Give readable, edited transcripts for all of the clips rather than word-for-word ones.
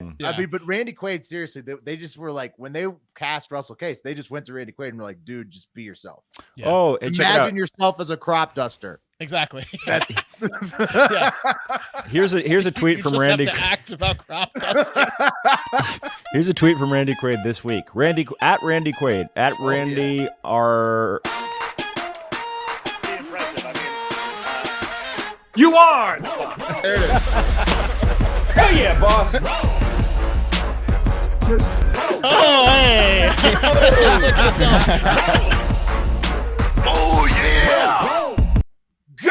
Yeah. I mean, but Randy Quaid, seriously, they just were like, when they cast Russell Case, they just went to Randy Quaid and were like, dude, just be yourself. Yeah. Oh, imagine yourself as a crop duster. Exactly. That's yeah. Here's a tweet from Randy. Have to act about crop dusting. Here's a tweet from Randy Quaid this week. Randy Quaid at Randy R. You are. There it is. Hell yeah, boss. Oh, hey. Oh, yeah. Good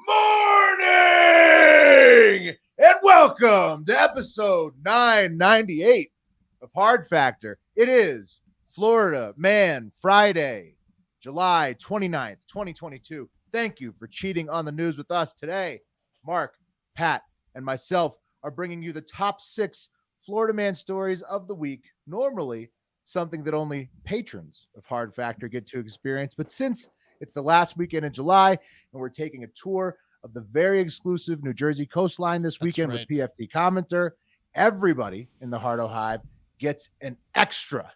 morning and welcome to episode 998 of Hard Factor. It is Florida Man Friday, July 29th, 2022. Thank you for cheating on the news with us today. Mark, Pat, and myself are bringing you the top 6 Florida Man stories of the week. Normally, something that only patrons of Hard Factor get to experience. But since it's the last weekend in July and we're taking a tour of the very exclusive New Jersey coastline this weekend with PFT Commenter, everybody in the Hardo Hive gets an extra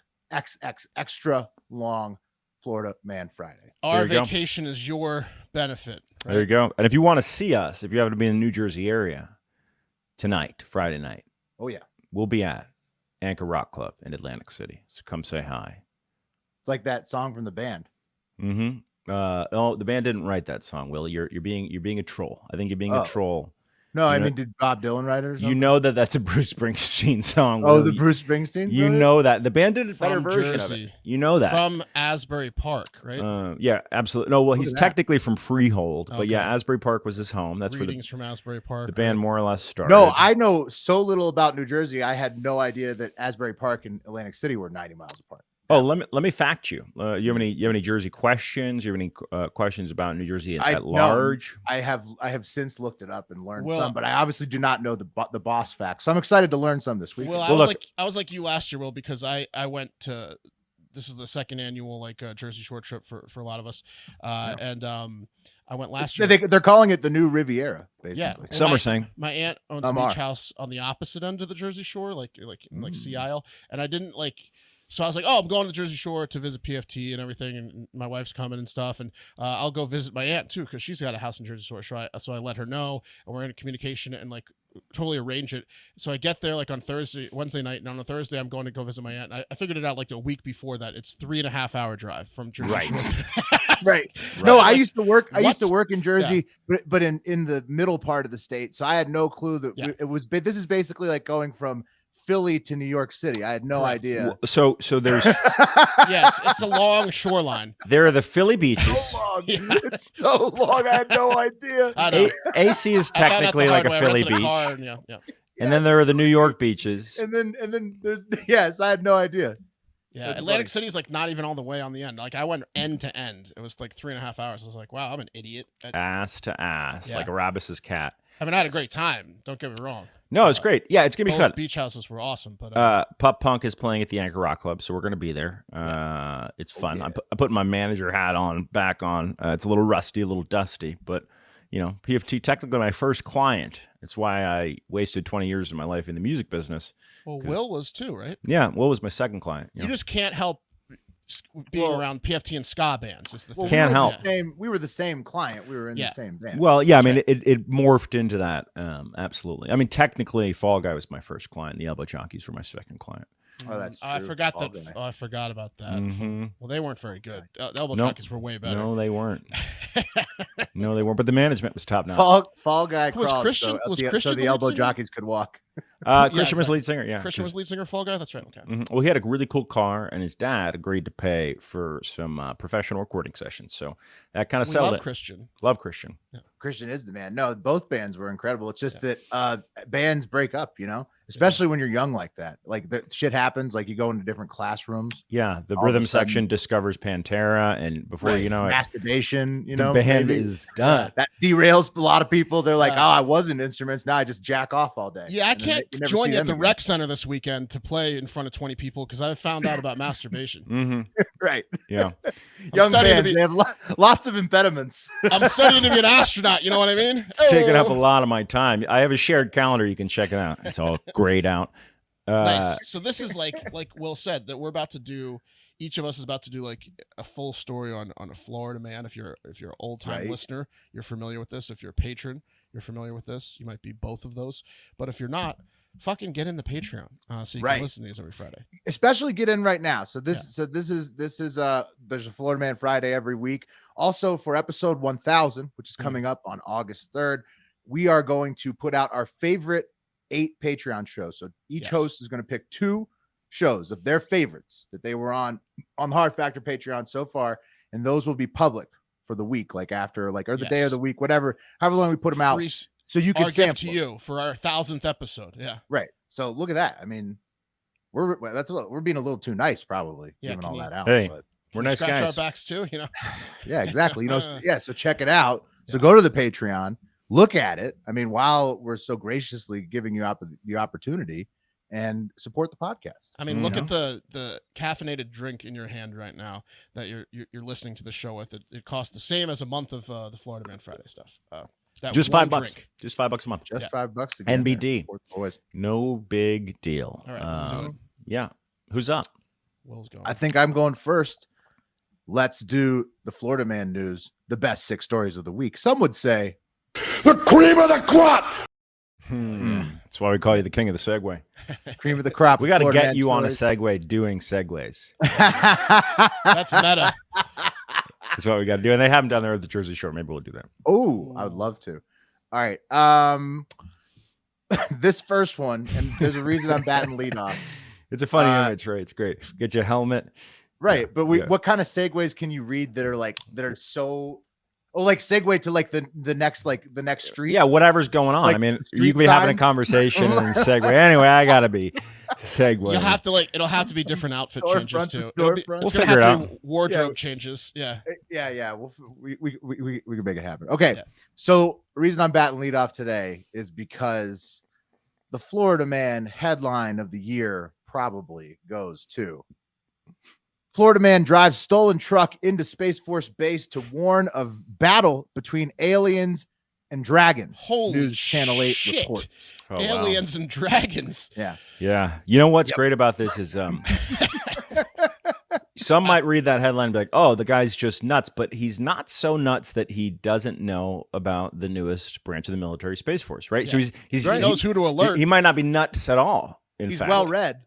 long Florida Man Friday. Our vacation is your benefit. Right? There you go. And if you want to see us, if you happen to be in the New Jersey area tonight, Friday night. Oh, yeah. We'll be at Anchor Rock Club in Atlantic City. So come say hi. It's like that song from the band. Mm-hmm. No, the band didn't write that song, Will. You're being a troll. I think you're being a troll. No, I mean, did Bob Dylan write it or something? You know that's a Bruce Springsteen song. Oh, the Bruce Springsteen? You know that. The band did a better version of it. You know that. From Asbury Park, right? Yeah, absolutely. No, well, he's technically from Freehold, but yeah, Asbury Park was his home. That's where from Asbury Park. The band more or less started. No, I know so little about New Jersey. I had no idea that Asbury Park and Atlantic City were 90 miles apart. Oh, let me fact you. You have any Jersey questions? You have any questions about New Jersey at large? No, I have since looked it up and learned some, but I obviously do not know the boss facts. So I'm excited to learn some this week. Well, I was like you last year, Will, because I went to. This is the second annual Jersey Shore trip for a lot of us, and I went last year. They're calling it the new Riviera, basically. Yeah, well, some are saying. My aunt owns a beach house on the opposite end of the Jersey Shore, like Sea Isle, and I didn't like. So I was like, oh, I'm going to the Jersey Shore to visit PFT and everything, and my wife's coming and stuff, and I'll go visit my aunt too because she's got a house in Jersey Shore. So I let her know, and we're in communication and totally arrange it. So I get there on Wednesday night, and on a Thursday I'm going to go visit my aunt. I figured it out a week before that. It's 3.5 hour drive from Jersey Shore. Right. No, I used to work. I used to work in Jersey, but in the middle part of the state. So I had no clue that it was. This is basically like going from Philly to New York City. I had no idea. So there's yes, it's a long shoreline. There are the Philly beaches. So long. Yeah. It's so long. I had no idea. AC is technically like a Philly beach. And then there are the New York beaches. And then there's I had no idea. Yeah, that's Atlantic City is not even all the way on the end. I went end to end. It was 3.5 hours. I was like, wow, I'm an idiot. Ass to ass, like Arabisa's cat. I mean, I had a great time. Don't get me wrong. No, it's great. Yeah, it's gonna be fun. Beach houses were awesome, but Pup Punk is playing at the Anchor Rock Club, so we're gonna be there. It's fun. Yeah. I put my manager hat back on. It's a little rusty, a little dusty, but PFT technically my first client. It's why I wasted 20 years of my life in the music business. Well, Will was too, right? Yeah, Will was my second client. You just can't help being around PFT and ska bands. Is the thing. Can't help. We were the same client. We were in the same band. Well, yeah, I mean, it morphed into that. Absolutely. I mean, technically, Fall Guy was my first client. The Elbow Jockeys were my second client. Oh, that's true. I forgot that. I forgot about that. Mm-hmm. Well, they weren't very good. The Elbow Jockeys were way better. No, they weren't. No, they weren't. But the management was top notch. Fall Guy crawled, Christian so the Elbow Jockeys could walk. Christian was lead singer. Yeah, Christian was lead singer. Fall Guy. That's right. Okay. Mm-hmm. Well, he had a really cool car, and his dad agreed to pay for some professional recording sessions. So that kind of settled it. Christian. Love Christian. Yeah. Christian is the man. No, both bands were incredible. It's just that bands break up, especially when you're young like that. Like the shit happens, like you go into different classrooms. Yeah, the All of rhythm a sudden- section discovers Pantera, and before you know it, masturbation, the band maybe. is done. That derails a lot of people. They're like, Yeah. oh, I was in instruments. Now I just jack off all day. Yeah, I And then can't you never join see you at them the again. rec center this weekend to play in front of 20 people because I found out about masturbation. Mm-hmm. Right. Yeah. Young studying to bands, be- they have lots of impediments. I'm studying to be an astronaut. You know what I mean? It's taking up a Oh. lot of my time. I have a shared calendar. You can check it out. It's all grayed out. Nice. So this is like Will said that we're about to do. Each of us is about to do like a full story on a Florida man. If you're an old time Right. listener, you're familiar with this. If you're a patron, you're familiar with this. You might be both of those. But if you're not, fucking get in the Patreon so you Right. can listen to these every Friday. Especially get in right now. So this is there's a Florida Man Friday every week. Also for episode 1000, which is coming up on August 3rd, we are going to put out our favorite 8 Patreon shows. So each Yes. host is going to pick 2 shows of their favorites that they were on the Hard Factor Patreon so far, and those will be public for the week, like after or the day Yes. of the week, however long we put them out, Free so you can our gift sample to them. you for our 1000th episode. Yeah. Right. So look at that. I mean, we're being a little too nice, probably, Yeah, giving can all you- that out. Hey. But We're nice Scratch guys. our backs too. yeah, exactly. So check it out. So Yeah. go to the Patreon, look at it. I mean, while we're so graciously giving you the opportunity, and support the podcast. I mean, look You at the caffeinated drink in your hand right now that you're listening to the show with. It costs the same as a month of the Florida Man Friday stuff. That Just one $5. drink. Just $5 a month. Just Yeah. $5 to get in there. NBD. Support the boys. No big deal. All right, let's do it. Yeah. Who's up? Will's going. I think I'm going first. Let's do the Florida Man news, the best 6 stories of the week. Some would say The cream of the crop! That's why we call you the king of the Segway. cream of the crop. We got to Florida get Man you on a stories. Segway doing Segways. That's meta. That's what we got to do. And they haven't done there at the Jersey Shore. Maybe we'll do that. Oh, I would love to. All right. This first one, and there's a reason I'm batting lead off. It's a funny image, right? It's great. Get your helmet. Right. But Yeah. what kind of segues can you read that are so like segue to like the next street? Yeah, whatever's going on. Like I mean, street you can be having a sign? conversation and segue. Anyway, I gotta be segue. You'll have to it'll have to be different outfit changes Storefront too. to It'll be- storefront. It's We'll gonna figure have it to be wardrobe changes. Yeah. Yeah. We can make it happen. Okay. Yeah. So the reason I'm batting lead off today is because the Florida Man headline of the year probably goes to Florida Man drives stolen truck into Space Force base to warn of battle between aliens and dragons. Holy News Channel 8 shit. report. Oh, wow. Aliens and dragons. Yeah. Yeah. You know what's great about this is some might read that headline and be like, oh, the guy's just nuts, but he's not so nuts that he doesn't know about the newest branch of the military, Space Force, right? So Yeah. he's He knows who to alert. he might not be nuts at all. In He's fact. well read.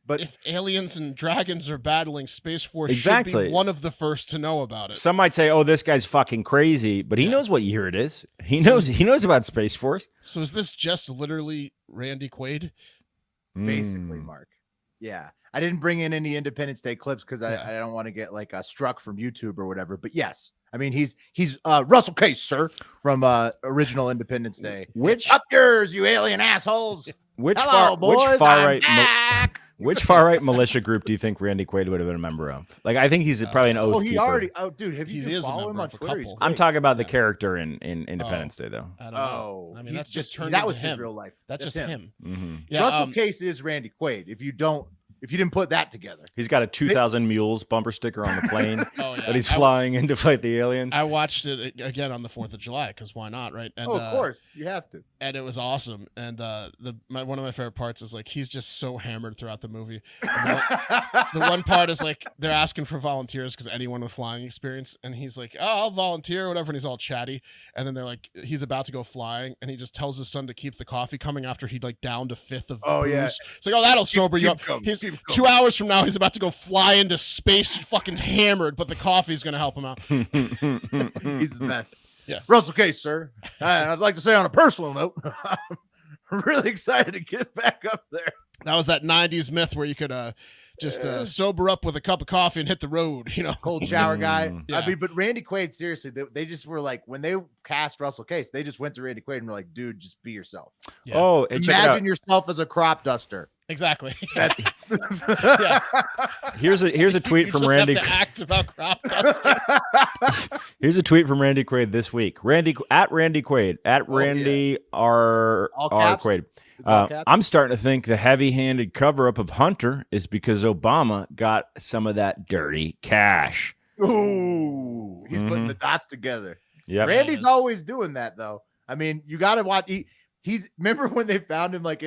But If aliens and dragons are battling, Space Force should Exactly. be one of the first to know about it. Some might say, "Oh, this guy's fucking crazy," but he knows what year it is. He knows about Space Force. So is this just literally Randy Quaid? basically, Mm. Mark. Yeah. I didn't bring in any Independence Day clips because Yeah. I don't want to get like struck from YouTube or whatever. But yes, I mean he's Russell Case, sir, from original Independence Day. Which Up yours, you alien assholes. which Hello, boys. I'm back. which far right militia group do you think Randy Quaid would have been a member of? Like, I think he's probably an oath Oh, he keeper. already. Oh, dude, have He you is a follow him member on of a Twitter? He's couple. I'm great. talking about the Yeah. character in Independence Day, though. I don't know. Oh, I mean, he's that's just turned that into was his him. real life. That's just him. Mm-hmm. Yeah. Russell Case is Randy Quaid. If you didn't put that together, He's got a 2,000 mules bumper sticker on the plane Oh, yeah. that he's flying in to fight the aliens. I watched it again on the 4th of July because why not, right? And, of course you have to. And it was awesome. And one of my favorite parts is like he's just so hammered throughout the movie. And the one part is like they're asking for volunteers because anyone with flying experience, and he's like, "Oh, I'll volunteer," or whatever, and he's all chatty. And then they're like, he's about to go flying, and he just tells his son to keep the coffee coming after he'd like downed a fifth of Oh, booze. yeah. It's like, oh, that'll sober you up. Keep 'em, He's keep 'em. 2 hours from now, he's about to go fly into space, fucking hammered, but the coffee's gonna help him out. He's the best. Yeah. Russell Case, sir. I'd like to say on a personal note, I'm really excited to get back up there. That was that 90s myth where you could just sober up with a cup of coffee and hit the road. Cold shower guy. Yeah. I mean, but Randy Quaid, seriously, they just were like, when they cast Russell Case, they just went to Randy Quaid and were like, dude, just be yourself. Yeah. Oh, and check it out. Imagine yourself as a crop duster. Exactly. That's Yeah. Here's a tweet You from just Randy. have to act about crop dusting. Here's a tweet from Randy Quaid this week. Randy Quaid at Randy R Quaid. I'm starting to think the heavy-handed cover-up of Hunter is because Obama got some of that dirty cash. Ooh, he's putting the dots together. Yeah, Randy's always doing that, though. I mean, you got to watch. He's remember when they found him like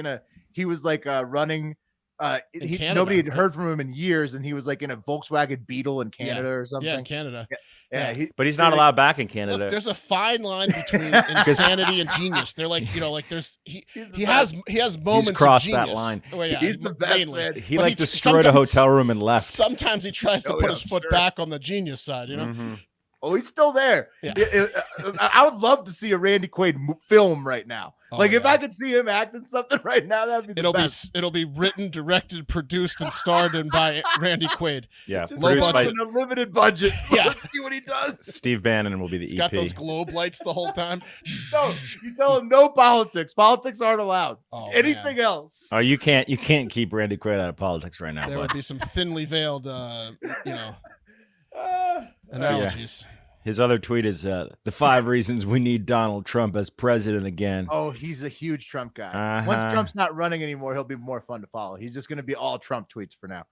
he was like running. Nobody had heard from him in years, and he was like in a Volkswagen Beetle in Canada or something. Yeah, in Canada. Yeah. But he's not allowed back in Canada. Look, there's a fine line between insanity and genius. They're like, there's he has moments. He's crossed of that genius. line. Well, yeah, he's the best man. He like destroyed a hotel room and left. Sometimes he tries to put his foot back on the genius side. Mm-hmm. Oh, he's still there. Yeah. I would love to see a Randy Quaid film right now. If I could see him acting something right now, that'd be the best. It'll be written, directed, produced, and starred in by Randy Quaid. Yeah, just produced by an unlimited budget. Yeah. Let's see what he does. Steve Bannon will be the He's EP. got those globe lights the whole time. No, you tell him no politics. Politics aren't allowed. Oh, Anything man. else? Oh, you can't keep Randy Quaid out of politics right now. There bud. would be some thinly veiled, analogies. His other tweet is the 5 reasons we need Donald Trump as president again. Oh, he's a huge Trump guy. Once Trump's not running anymore, he'll be more fun to follow. He's just going to be all Trump tweets for now.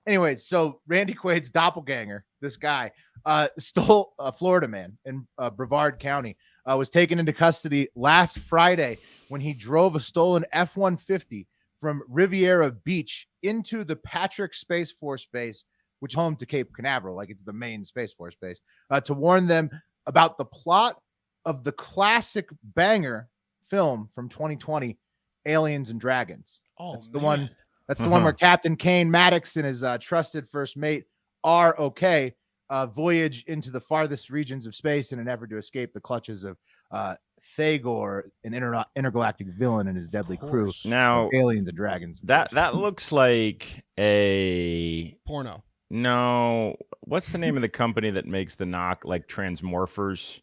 Anyway, so Randy Quaid's doppelganger, this guy, stole a Florida man in Brevard County, was taken into custody last Friday when he drove a stolen F-150 from Riviera Beach into the Patrick Space Force Base, which is home to Cape Canaveral, like it's the main Space Force base, to warn them about the plot of the classic banger film from 2020, Aliens and Dragons. Oh, that's the one. That's the one where Captain Kane Maddox and his trusted first mate R.O.K. Voyage into the farthest regions of space in an effort to escape the clutches of Thagor, an intergalactic villain, and his deadly crew. Now, Aliens and Dragons. That looks like a porno. No, what's the name of the company that makes the Transmorphers?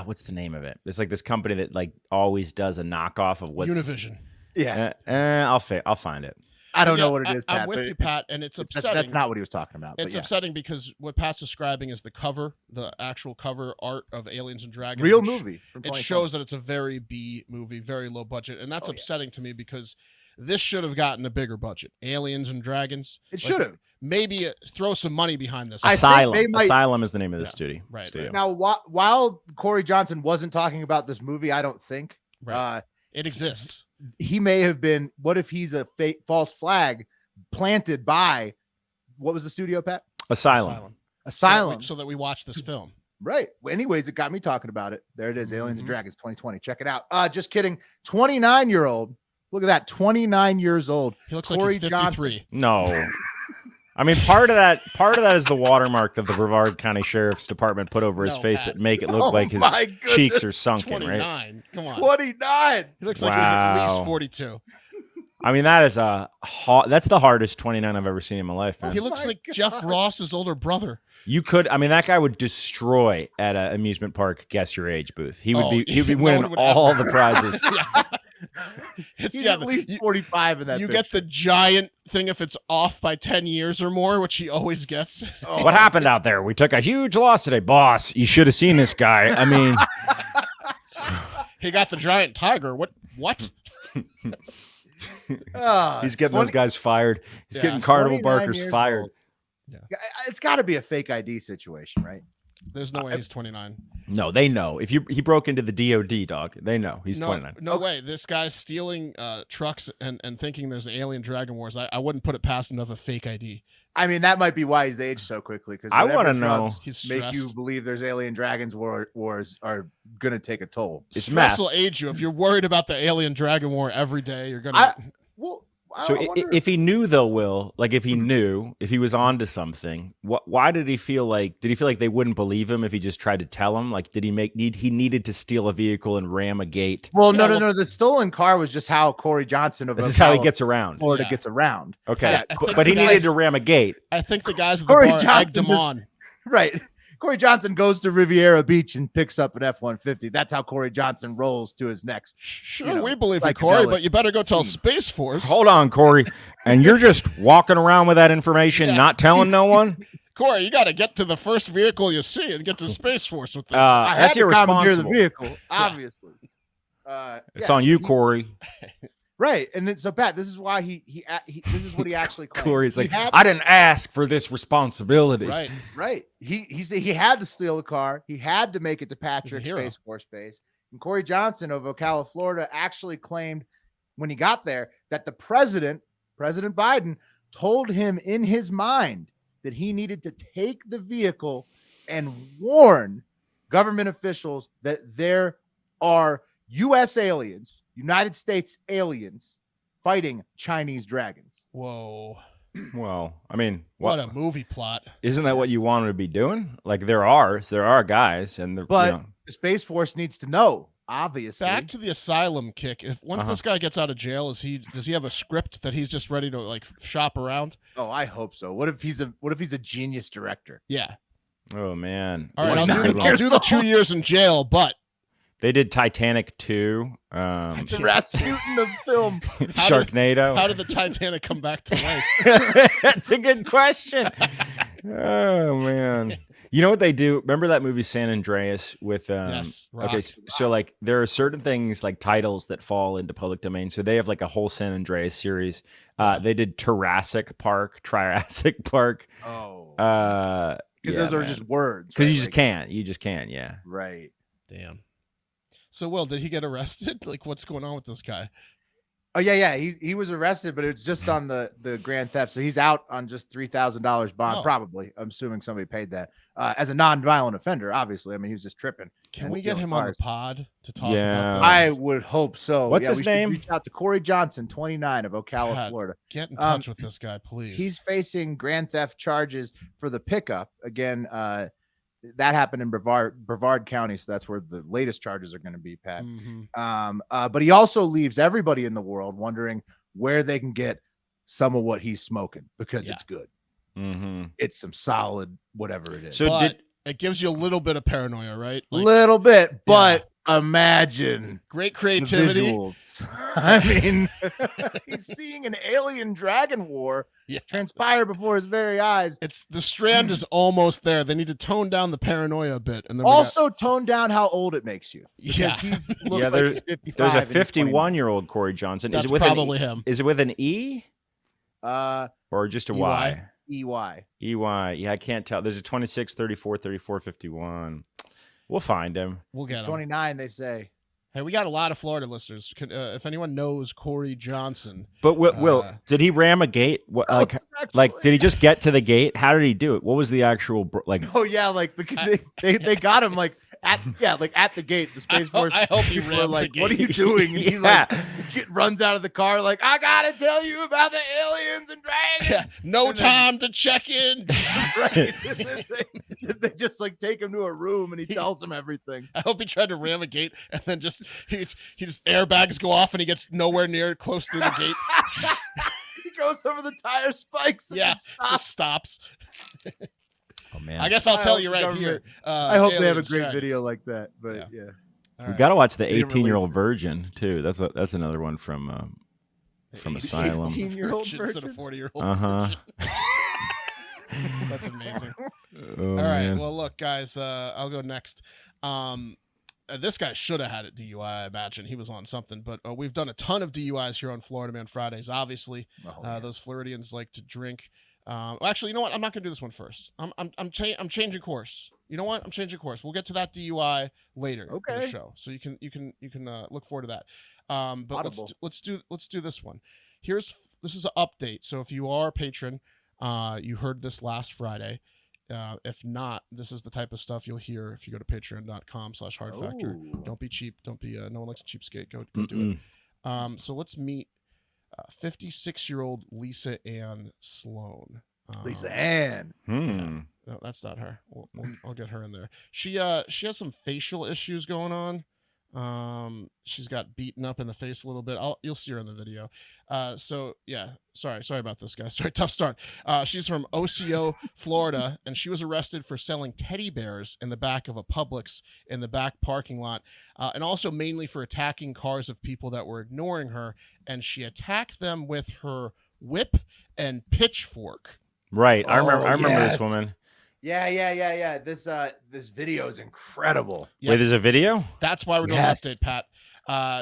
What's the name of it? It's like this company that like always does a knockoff of what's Univision. Yeah, I'll find it. I don't know what it is, Pat. I'm with you, Pat, and it's upsetting. That's not what he was talking about. It's upsetting because what Pat's describing is the actual cover art of Aliens and Dragons. Real movie. It shows that it's a very B movie, very low budget, and that's upsetting to me because this should have gotten a bigger budget. Aliens and Dragons. It should have. Maybe throw some money behind this. Asylum is the name of the studio. Right. Now, while Corey Johnson wasn't talking about this movie, I don't think. Right. It exists. He may have been. What if he's a false flag planted by, what was the studio, Pat? Asylum. So that we watch this film. Right. Well, anyways, it got me talking about it. There it is. Aliens and Dragons 2020. Check it out. Just kidding. 29-year-old. Look at that. 29 years old. He looks Corey like he's 53. Johnson. No. I mean, part of that is the watermark that the Brevard County Sheriff's Department put over his face that make it look like his cheeks are sunken, 29. right? Come on. 29. He looks like he's at least 42. I mean, that is that's the hardest 29 I've ever seen in my life, man. He looks like Jeff Ross's older brother. That guy would destroy at an amusement park guess your age booth. He'd be winning all the prizes. He's at least 45 in that. You get the giant thing if it's off by 10 years or more, which he always gets. What happened out there? We took a huge loss today, boss. You should have seen this guy. I mean, he got the giant tiger. What? He's getting those guys fired. He's getting carnival barkers fired. Yeah. It's got to be a fake ID situation, right? There's no way he's 29. No, they know. If he broke into the DOD, dog, they know he's 29. No way. This guy's stealing trucks and thinking there's alien dragon wars. I wouldn't put it past him to have a fake ID. I mean, that might be why he's aged so quickly. Because I want to know. Make you believe there's alien dragons wars are gonna take a toll. Stress will age you. If you're worried about the alien dragon war every day, you're gonna. Well, So if he knew though, Will, like if he knew, if he was onto something, why did he feel like they wouldn't believe him if he just tried to tell him? Like, did he he needed to steal a vehicle and ram a gate? Well, no. The stolen car was just how Corey Johnson of This is how he gets around. Florida gets around. Okay, but he needed to ram a gate. I think the guys at the bar egged him on. Right. Corey Johnson goes to Riviera Beach and picks up an F-150. That's how Corey Johnson rolls to his next. Sure, we believe you, Corey, but you better go tell Space Force. Hold on, Corey. And you're just walking around with that information, not telling no one? Corey, you got to get to the first vehicle you see and get to Space Force with this. That's irresponsible. The vehicle, obviously. It's on you, Corey. Right, and then so Pat, this is why he this is what he actually claimed. Corey's like, I didn't ask for this responsibility. Right. He had to steal the car. He had to make it to Patrick Space Force Base. And Corey Johnson of Ocala, Florida, actually claimed when he got there that the President Biden, told him in his mind that he needed to take the vehicle and warn government officials that there are U.S. aliens, United States aliens, fighting Chinese dragons. Whoa. Well, I mean, what a movie plot. Isn't that what you wanted to be doing? Like there are guys, and the Space Force needs to know. Obviously, back to the asylum kick. If once this guy gets out of jail, does he have a script that he's just ready to like shop around? Oh, I hope so. What if he's a genius director? Yeah. Oh man. All right, I'll do the 2 years in jail, but they did Titanic 2. It's a Rasputin of film. Sharknado. How did the Titanic come back to life? That's a good question. Oh man. You know what they do? Remember that movie San Andreas with yes, Rock. Okay, so like there are certain things like titles that fall into public domain. So they have like a whole San Andreas series. They did Triassic Park. Oh. Because those are just words. Because you just can't. Yeah. Right. Damn. So, Will, did he get arrested? Like, what's going on with this guy? Oh yeah. He was arrested, but it's just on the grand theft. So he's out on just $3,000 bond. Probably. I'm assuming somebody paid that as a non-violent offender. Obviously, I mean he was just tripping. Can we get him on the pod to talk about this? I would hope so. What's his name? Reach out to Corey Johnson, 29 of Ocala, Florida. Get in touch with this guy, please. He's facing grand theft charges for the pickup again. That happened in Brevard County, so that's where the latest charges are going to be, Pat. Mm-hmm. But he also leaves everybody in the world wondering where they can get some of what he's smoking because it's good. Mm-hmm. It's some solid whatever it is. So it gives you a little bit of paranoia, right? A little bit, but imagine great creativity. I mean, he's seeing an alien dragon war transpire before his very eyes. The strand is almost there. They need to tone down the paranoia a bit, and then also tone down how old it makes you. Because he looks like he's 55. There's a 51-year-old Corey Johnson. That's probably him. Is it with an E? Or just a Y? EY. Yeah, I can't tell. There's a 26, 34, 34, 51. We'll find him. We'll get him. 29, they say. Hey, we got a lot of Florida listeners. If anyone knows Corey Johnson. But Will, did he ram a gate? Did he just get to the gate? How did he do it? What was the actual Oh yeah, like they got him like at the gate. The Space Force. I hope he ran like, the what are you doing? And he runs out of the car like, I gotta tell you about the aliens and dragons. No time to check in. Right. They just like take him to a room and he tells them everything. I hope he tried to ram a gate and then he just airbags go off and he gets nowhere near close to the gate. He goes over the tire spikes. And just stops. Oh man! I guess I'll tell you right here. I hope they have a great video like that. But yeah. We got to watch the 18-year-old virgin too. That's another one from Asylum. 18-year-old virgin instead of 40-year-old. Uh-huh. That's amazing. Oh, all right. Man. Well, look, guys. I'll go next. This guy should have had a DUI. I imagine he was on something. But we've done a ton of DUIs here on Florida Man Fridays. Obviously, those Floridians like to drink. Actually, you know what? I'm not gonna do this one first. I'm changing course. You know what? I'm changing course. We'll get to that DUI later in the show, so you can look forward to that. But let's do this one. This is an update. So if you are a patron, you heard this last Friday. If not, this is the type of stuff you'll hear if you go to patreon.com/hardfactor. Don't be cheap. Don't be no one likes a cheapskate. Go do it. So let's meet 56-year-old Lisa Ann Sloan. Lisa Ann. Yeah. No, that's not her. I'll get her in there. She has some facial issues going on. She's got beaten up in the face a little bit. You'll see her in the video. So yeah, sorry about this, guys. Sorry, tough start. She's from Ocio, Florida, and she was arrested for selling teddy bears in the back of a Publix in the back parking lot, and also mainly for attacking cars of people that were ignoring her. And she attacked them with her whip and pitchfork. Right. I remember yes. this woman. Yeah. This video is incredible. Yep. Wait, there's a video? That's why we're doing an update, Pat.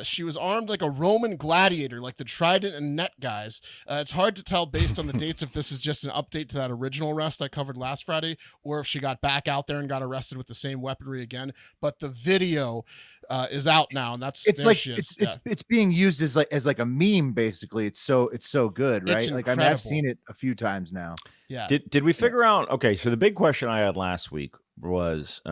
She was armed like a Roman gladiator, like the trident and net guys. It's hard to tell based on the dates if this is just an update to that original arrest I covered last Friday, or if she got back out there and got arrested with the same weaponry again. But the video is out now, and it's being used as like a meme. Basically, it's so good, right? It's like I've seen it a few times now. Yeah. Did we figure out? Okay, so the big question I had last week was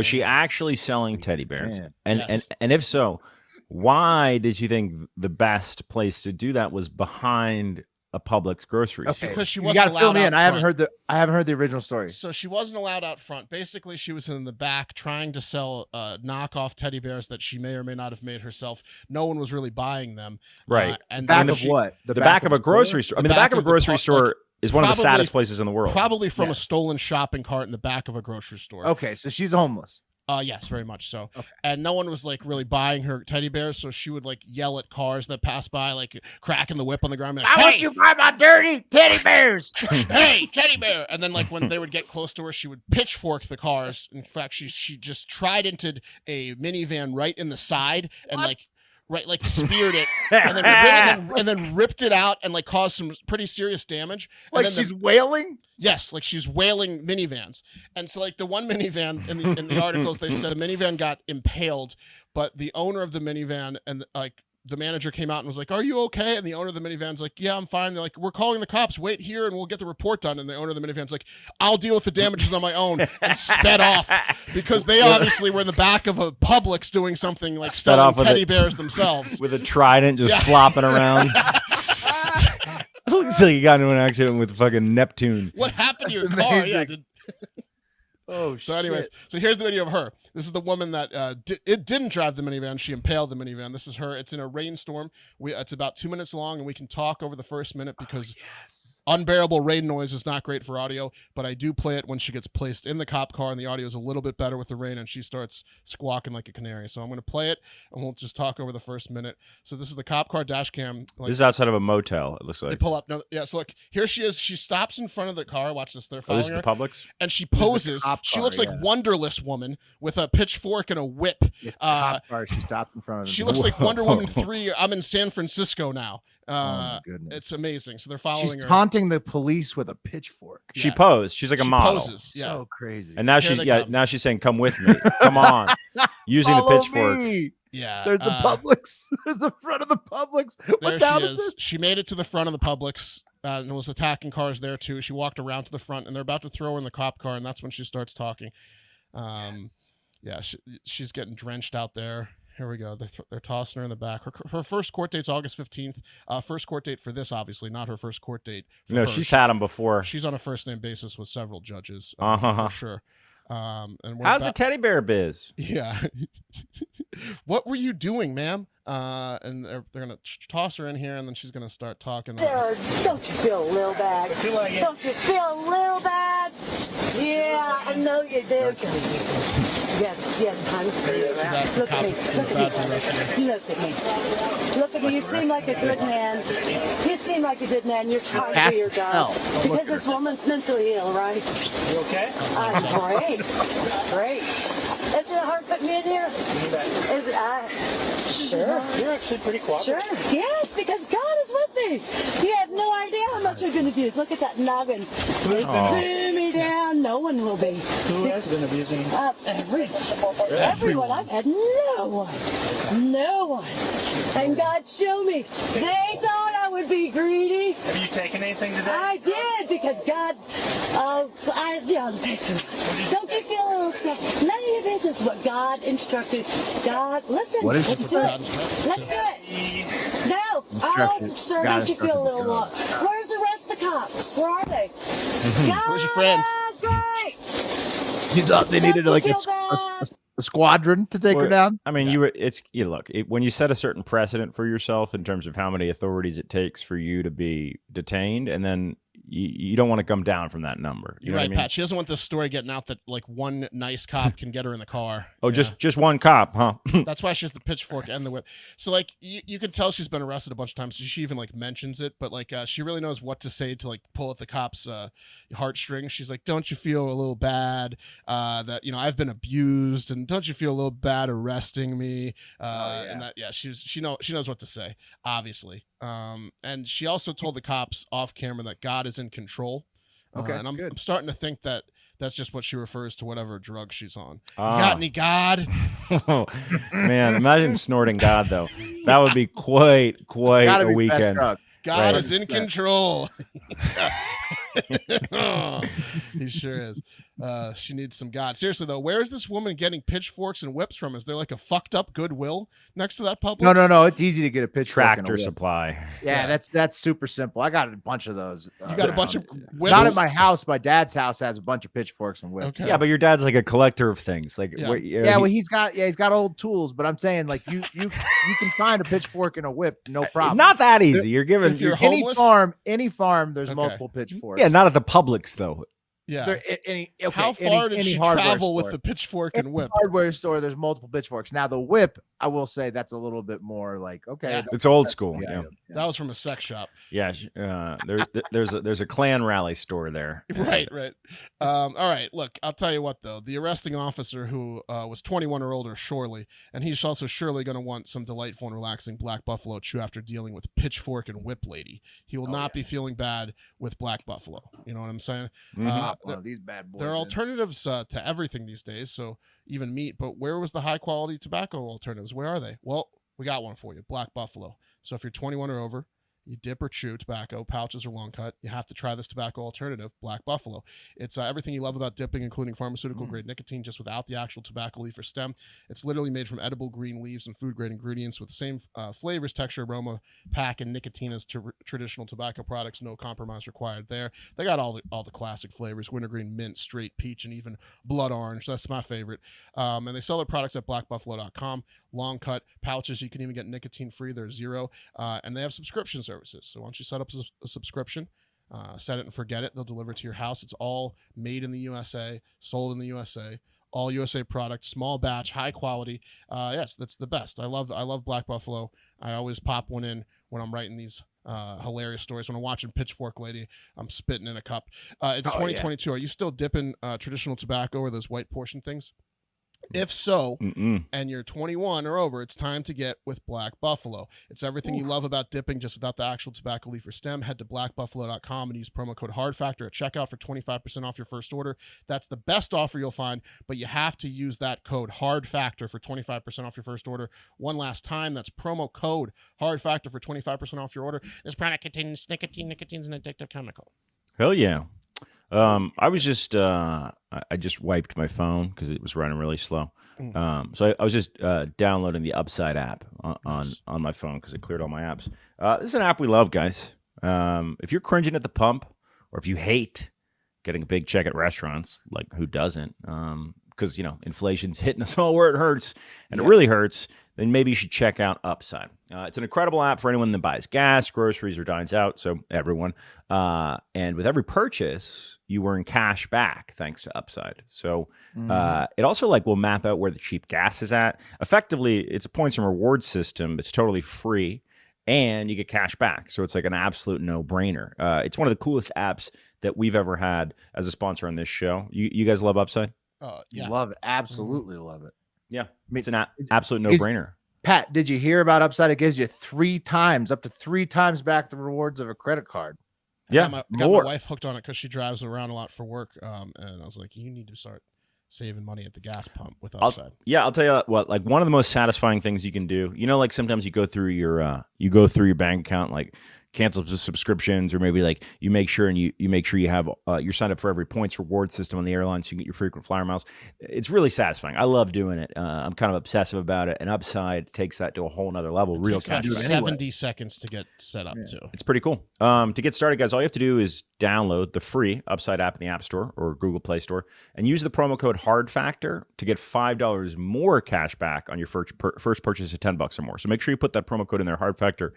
she actually selling teddy bears? Yes. And if so, why did you think the best place to do that was behind a Publix grocery store? Because she You wasn't gotta fill allowed me out in. I haven't front. heard the original story. So she wasn't allowed out front. Basically, she was in the back trying to sell knockoff teddy bears that she may or may not have made herself. No one was really buying them. Right. And Back then of what? The back of a grocery store. I mean, the back of a grocery store is one of the saddest places in the world. Probably from a stolen shopping cart in the back of a grocery store. Okay, so she's homeless. Yes, very much so. Okay. And no one was like really buying her teddy bears, so she would like yell at cars that pass by, like cracking the whip on the ground. Like, I want you to buy my dirty teddy bears. Hey, teddy bear! And then like when they would get close to her, she would pitchfork the cars. In fact, she just tridented a minivan right in the side and speared it, and then ripped it out and like caused some pretty serious damage. And Like she's wailing. Yes, like she's wailing minivans. And so like the one minivan in the articles, they said the minivan got impaled, but the owner of the minivan and like the manager came out and was like, "Are you okay?" And the owner of the minivan's like, "Yeah, I'm fine." They're like, "We're calling the cops. Wait here and we'll get the report done." And the owner of the minivan's like, "I'll deal with the damages on my own," and sped off because they obviously were in the back of a Publix doing something like selling teddy bears themselves. With a trident just flopping around. It looks like you got into an accident with fucking Neptune. What happened to your That's car? amazing. Yeah, Oh, so anyways, so here's the video of her. This is the woman that it didn't drive the minivan. She impaled the minivan. This is her. It's in a rainstorm. It's about 2 minutes long, and we can talk over the first minute because unbearable rain noise is not great for audio, but I do play it when she gets placed in the cop car, and the audio is a little bit better with the rain, and she starts squawking like a canary. So I'm going to play it, and we'll just talk over the first minute. So this is the cop car dash cam. This is outside of a motel, it looks like. They pull up. No, yeah, so look, here she is. She stops in front of the car. Watch this. They're following This is her. the Publix? And she poses. She looks like yeah. Wonderless Woman with a pitchfork and a whip. Cop car. She stopped in front of him. She looks like Wonder Woman 3. I'm in San Francisco now. Oh my goodness. It's amazing. So they're following She's her. taunting the police with a pitchfork. She posed. She's like a model. Poses. Yeah. So crazy. And now now she's saying, "Come with me. Come on." Using the Follow pitchfork. me. Yeah. There's the Publix. There's the front of the Publix. There What she town is. is this? She made it to the front of the Publix and was attacking cars there too. She walked around to the front, and they're about to throw her in the cop car, and that's when she starts talking. Yeah, she's getting drenched out there. Here we go. They're tossing her in the back. Her first court date's August 15th. First court date for this, obviously, not her first court date. No, she's had them before. She's on a first name basis with several judges, Uh-huh. for sure. And we're How's the teddy bear biz? Yeah. What were you doing, ma'am? And they're gonna toss her in here, and then she's gonna start talking. Sarah, don't you feel a little bad? Don't you feel a little bad? Yeah, I know you do. Yes, honey. Look at me. Look at me. Look at me. Look at me. You seem like a good man. You seem like a good man. You're trying to do your job. Because this woman's mentally ill, right? You okay? I'm great. Great. Isn't it hard putting me in here? Is it? Sure. You're actually pretty cooperative. Sure. Yes, because God is with me. You have no idea how much I'm going to abuse. Look at that noggin. Put me down. No one will be. Who has been abusing you? Everyone. I've had no one. No one. And God showed me. They thought I would be greedy. Have you taken anything today? I did because God. I'll take them. Don't you feel a little sad? None of your business. What God instructed. God, listen. What is let's do it. Let's do it. No. sir, don't you feel a little lost? Where's the rest of the cops? Where are they? Where's your friends? Great. You thought they needed like Don't you feel bad? a squadron to take her Well, down? I mean, when you set a certain precedent for yourself in terms of how many authorities it takes for you to be detained, and then you don't want to come down from that number. You You're know right, what I mean? Pat. She doesn't want this story getting out that like one nice cop can get her in the car. Oh, Yeah. just one cop, huh? That's why she has the pitchfork and the whip. So like you can tell she's been arrested a bunch of times. She even like mentions it, but like she really knows what to say to like pull at the cops' heartstrings. She's like, "Don't you feel a little bad that I've been abused, and don't you feel a little bad arresting me?" And that she knows what to say, obviously. And she also told the cops off camera that God is in control. Okay, and I'm good. starting to think that that's just what she refers to whatever drug she's on. Ah. You got any God? Oh, man, imagine snorting God though. That would be quite Gotta a be the best weekend. drug. God Right. is in control. He sure is. She needs some God. Seriously though, where is this woman getting pitchforks and whips from? Is there like a fucked up Goodwill next to that Publix? No. It's easy to get a pitchfork. and a Tractor whip. supply. Yeah, that's super simple. I got a bunch of those. You got a bunch of whips? Not at my house. My dad's house has a bunch of pitchforks and whips. Okay. Yeah, but your dad's like a collector of things. Like, Yeah. Yeah, well, he's got old tools, but I'm saying like you can find a pitchfork and a whip, no problem. not that easy. You're giving. If you're any homeless? farm, there's Okay. multiple pitchforks. Yeah, not at the Publix though. Yeah. How How far did she travel with the pitchfork and whip? hardware store? There's multiple pitchforks. Now the whip, I will say that's a little bit more like okay. Yeah. It's old school. Yeah. That was from a sex shop. There's a Klan rally store there. Right. All right. Look, I'll tell you what, though. The arresting officer who was 21 or older, surely, and he's also surely going to want some delightful and relaxing Black Buffalo chew after dealing with pitchfork and whip lady. He will not be feeling bad with Black Buffalo. You know what I'm saying? Mhm. One of these bad boys. There are in. alternatives to everything these days, so even meat. But where was the high quality tobacco alternatives? Where are they? Well, we got one for you, Black Buffalo. So if you're 21 or over, you dip or chew tobacco, pouches or long cut, you have to try this tobacco alternative, Black Buffalo. It's everything you love about dipping, including pharmaceutical grade nicotine, just without the actual tobacco leaf or stem. It's literally made from edible green leaves and food grade ingredients with the same flavors, texture, aroma, pack, and nicotine as traditional tobacco products. No compromise required there. They got all the classic flavors: wintergreen, mint, straight peach, and even blood orange. That's my favorite. And they sell their products at blackbuffalo.com. Long cut pouches, you can even get nicotine free. They're zero, and they have subscription services. So once you set up a subscription, set it and forget it. They'll deliver it to your house. It's all made in the USA, sold in the USA. All USA products, small batch, high quality. Yes, that's the best. I love Black Buffalo. I always pop one in when I'm writing these hilarious stories. When I'm watching Pitchfork Lady, I'm spitting in a cup. It's 2022. Are you still dipping traditional tobacco or those white portion things? If so, and you're 21 or over, it's time to get with Black Buffalo. It's everything you love about dipping, just without the actual tobacco leaf or stem. Head to blackbuffalo.com and use promo code HARDFACTOR at checkout for 25% off your first order. That's the best offer you'll find, but you have to use that code HARDFACTOR for 25% off your first order. One last time, that's promo code HARDFACTOR for 25% off your order. This product contains nicotine. Nicotine is an addictive chemical. Hell yeah. I was just I just wiped my phone because it was running really slow. So I was just downloading the Upside app on my phone because it cleared all my apps. This is an app we love, guys. If you're cringing at the pump, or if you hate getting a big check at restaurants, like who doesn't? Because inflation's hitting us all where it hurts, and it really hurts. Then maybe you should check out Upside. It's an incredible app for anyone that buys gas, groceries, or dines out, so everyone. And with every purchase, you earn cash back thanks to Upside. So it also will map out where the cheap gas is at. Effectively, it's a points and rewards system. It's totally free, and you get cash back. So it's like an absolute no-brainer. It's one of the coolest apps that we've ever had as a sponsor on this show. You guys love Upside? Yeah. Love it. Absolutely love it. Yeah, it's an absolute no-brainer. Pat, did you hear about Upside? It gives you up to three times back the rewards of a credit card. I got my wife hooked on it because she drives around a lot for work. And I was like, you need to start saving money at the gas pump with Upside. I'll tell you what, one of the most satisfying things you can do, sometimes you go through your you go through your bank account, like cancel subscriptions, or maybe like you make sure you make sure you have you're signed up for every points reward system on the airline so you can get your frequent flyer miles. It's really satisfying. I love doing it. I'm kind of obsessive about it, and Upside takes that to a whole nother level. Real About cash. 70 seconds to get set up too. It's pretty cool. To get started, guys, all you have to do is download the free Upside app in the App Store or Google Play Store and use the promo code HARDFACTOR to get $5 more cash back on your first purchase of $10 or more. So make sure you put that promo code in there, HARDFACTOR,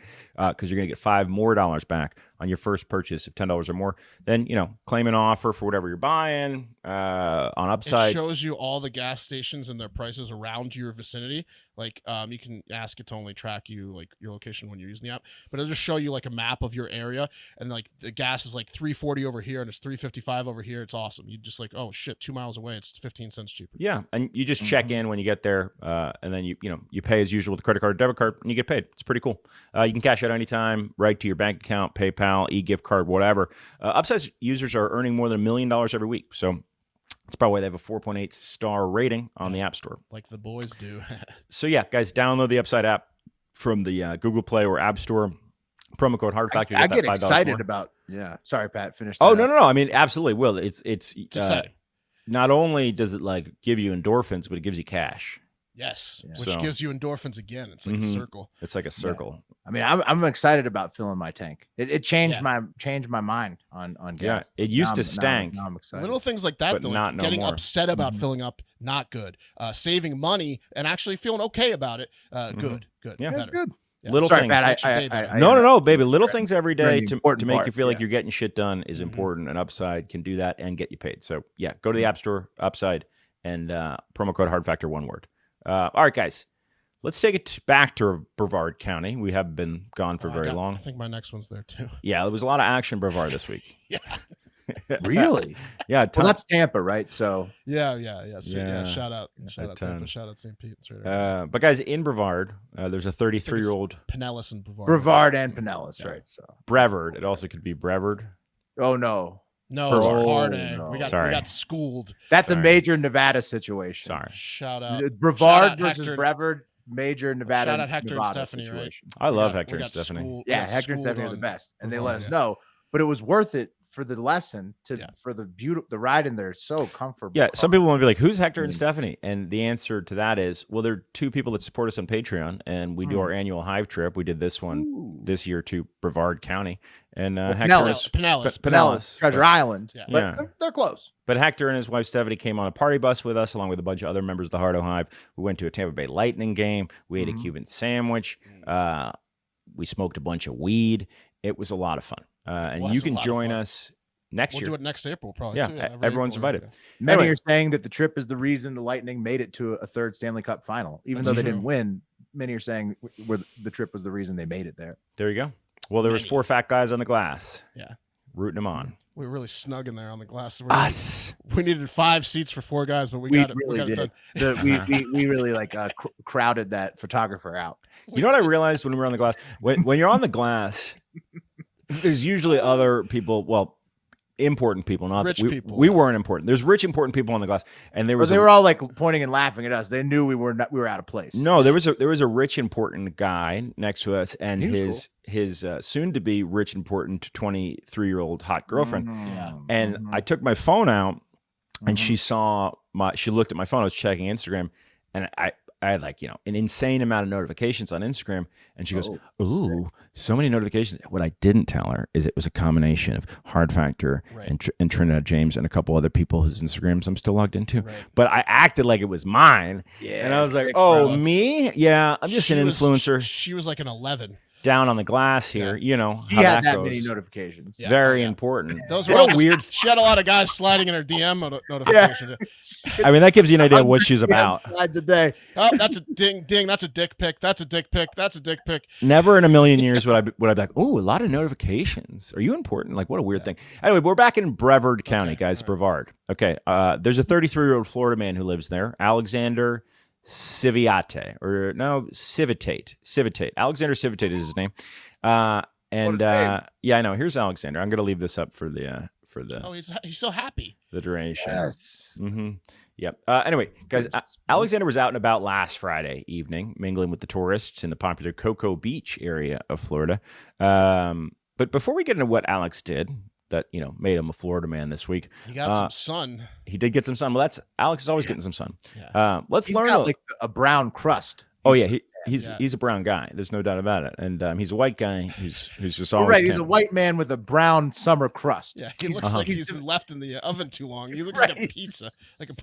because you're going to get $5 more back on your first purchase of $10 or more. Then, claim an offer for whatever you're buying on Upside. It shows you all the gas stations and their prices around your vicinity. Like, you can ask it to only track you, like, your location when you're using the app, but it'll just show you like a map of your area, and like the gas is like $3.40 over here and it's $3.55 over here. It's awesome. You just like, oh shit, 2 miles away, it's 15 cents cheaper. Yeah, and you just check in when you get there, and then you pay as usual with a credit card or debit card, and you get paid. It's pretty cool. You can cash out anytime, right to your bank account, PayPal, e-gift card, whatever. Upside users are earning more than $1 million every week, so that's probably why they have a 4.8 star rating on the App Store. Like the boys do. So yeah, guys, download the Upside app from the Google Play or App Store. Promo code HARDFACTOR. I get excited about. Yeah, sorry, Pat. Finish. Oh no. I mean, absolutely, Will. It's exciting. Not only does it like give you endorphins, but it gives you cash. Yes, Yeah. which gives you endorphins again. It's like a circle. It's like a circle. Yeah. I mean, I'm excited about filling my tank. It changed my mind on gas. Yeah, it used to stank. Now I'm excited. Little things like that, But though, not like no getting more. upset about filling up, not good. Saving money and actually feeling okay about it, good. Yeah. That's better. good. Yeah. Little Sorry, things. Pat. No, baby. Little things every You're day the to important make part, you feel like yeah. you're getting shit done is important, and Upside can do that and get you paid. So yeah, go to the App Store, Upside, and promo code HARDFACTOR, one word. All right, guys. Let's take it back to Brevard County. We haven't been gone for very long. I think my next one's there too. Yeah, there was a lot of action in Brevard this week. Yeah. Really? Yeah. Well, that's Tampa, right? So Yeah. Yeah. Shout out Tampa, shout out St. Pete. That's right. But guys, in Brevard, there's a 33-year-old Pinellas and Brevard. Brevard and Pinellas, right? So Brevard. It also could be Brevard. oh no, No, it's Brevard. hard. no. We Sorry. got schooled. that's Sorry. a major Nevada situation. Sorry. Shout out. Brevard out versus Hector. Brevard, major Nevada. Shout out Hector and Nevada Stephanie, right? situation. I love We Hector and got Stephanie. schooled- we Yeah, got Hector and schooled Stephanie are the on best, and they Brevard, let us yeah. know. But it was worth it for the lesson Yeah. for the the ride in there is so comfortable. Yeah, some people want to be like, who's Hector and Mm. Stephanie? And the answer to that is, well, they're two people that support us on Patreon, and we do our annual Hive trip. We did this one Ooh. this year to Brevard County. And Well, Hector Pinellas. is- Pinellas. Pinellas. Treasure Island. Yeah. But Yeah. they're close. But Hector and his wife Stephanie came on a party bus with us, along with a bunch of other members of the Hardo Hive. We went to a Tampa Bay Lightning game. We ate a Cuban sandwich. We smoked a bunch of weed. It was a lot of fun. And Was you a can lot of join fun. us next We'll year. do it next April, probably. Yeah, too. everyone's April, invited. Many Anyway. are saying that the trip is the reason the Lightning made it to a third Stanley Cup final, even That's though they true. didn't win. Many are saying the trip was the reason they made it there. There you go. Well, there was Many. 4 fat guys on the glass. Yeah. Rooting them on. We were really snug in there on the glass. Us. We needed 5 seats for 4 guys, but we We got it. really we got it did. done. We really like crowded that photographer out. You know what I realized when we were on the glass? When you're on the glass, there's usually other people, well, important people, not Rich we, people. We weren't important. There's rich, important people on the glass, and there But was they were all like pointing and laughing at us. They knew we were out of place. no. There was a rich, important guy next to us, and He was his soon to be rich, important 23-year-old hot girlfriend. Mhm. And Mhm. I took my phone out, and Mhm. she looked at my phone. I was checking Instagram, and I had like, an insane amount of notifications on Instagram. And she goes, ooh, so many notifications. What I didn't tell her is it was a combination of Hard Factor Right. and Trinidad James and a couple other people whose Instagrams I'm still logged into. Right. But I acted like it was mine. Yeah, And I was like, big oh, crowd. me? Yeah, I'm just She an was- influencer She was like an 11. down on the glass here. Yeah. You know She how had that goes. many notifications. Yeah. Very Yeah. important. Those What were a all weird. She had a lot of guys sliding in her DM notifications. I mean, that gives you an idea of what she's about. Slides a day. Oh, that's a ding. That's a dick pic. That's a dick pic. That's a dick pic. Never in a million years would I be like, oh, a lot of notifications. Are you important? Like, what a weird thing. Anyway, we're back in Brevard County, guys. Brevard. Okay. There's a 33-year-old Florida man who lives there, Alexander Civitate. Alexander Civitate is his name. Yeah, I know. Here's Alexander. I'm going to leave this up for the for the he's so happy. the duration. Yes. Mm-hmm. Yep. Anyway, guys, Alexander was out and about last Friday evening, mingling with the tourists in the popular Cocoa Beach area of Florida. But before we get into what Alex did, that made him a Florida man this week, He got some sun. he did get some sun. Well, Alex is always getting some sun. Yeah. Let's He's learn. got like a brown crust. Oh yeah, he's a brown guy. There's no doubt about it. And he's a white guy who's just always right. He's tan. a white man with a brown summer crust. Yeah, he looks like he's been left in the oven too long. He looks like a pizza, like a.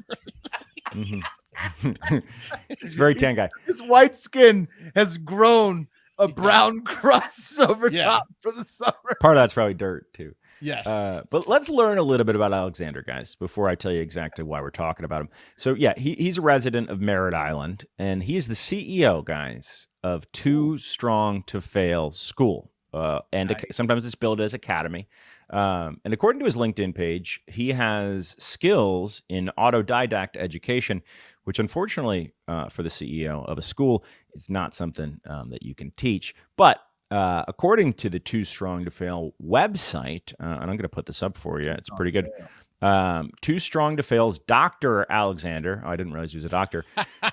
Mm-hmm. He's a very tan guy. His white skin has grown a brown crust over top for the summer. Part of that's probably dirt too. Yes. But let's learn a little bit about Alexander, guys, before I tell you exactly why we're talking about him. So, yeah, he's a resident of Merritt Island, and he's the CEO, guys, of Too Strong to Fail School. And sometimes it's billed as Academy. And according to his LinkedIn page, he has skills in autodidact education, which unfortunately for the CEO of a school is not something that you can teach. But according to the Too Strong to Fail website, and I'm going to put this up for you. It's pretty good. Too Strong to Fail's Dr. Alexander. Oh, I didn't realize he was a doctor. Nice.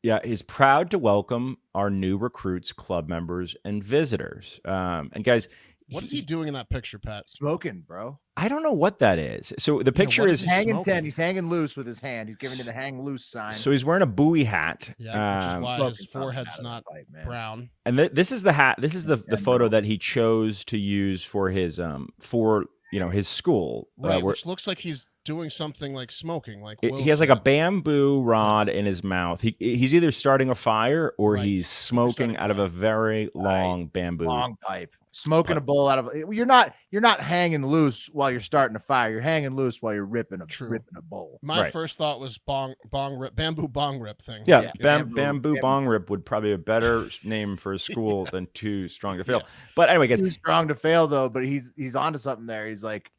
Yeah, is proud to welcome our new recruits, club members, and visitors. And guys, what is he doing in that picture, Pat? Smoking, bro. I don't know what that is. So the picture is hanging 10. He's hanging loose with his hand. He's giving you the hang loose sign. So he's wearing a buoy hat. Yeah, which is why his forehead's not brown. And this is the hat. This is the photo that he chose to use for his his school. Right, which looks like he's doing something like smoking. Like he has like a bamboo rod in his mouth. He's either starting a fire or he's smoking out of a very long bamboo pipe. Smoking a bowl out of you're not hanging loose while you're starting a fire. You're hanging loose while you're ripping a bowl. My first thought was bamboo bong rip thing. Yeah, bamboo bong rip would probably be a better name for a school than Too Strong to Fail. Yeah. But anyway, guys, Too Strong to Fail though. But he's onto something there. He's like,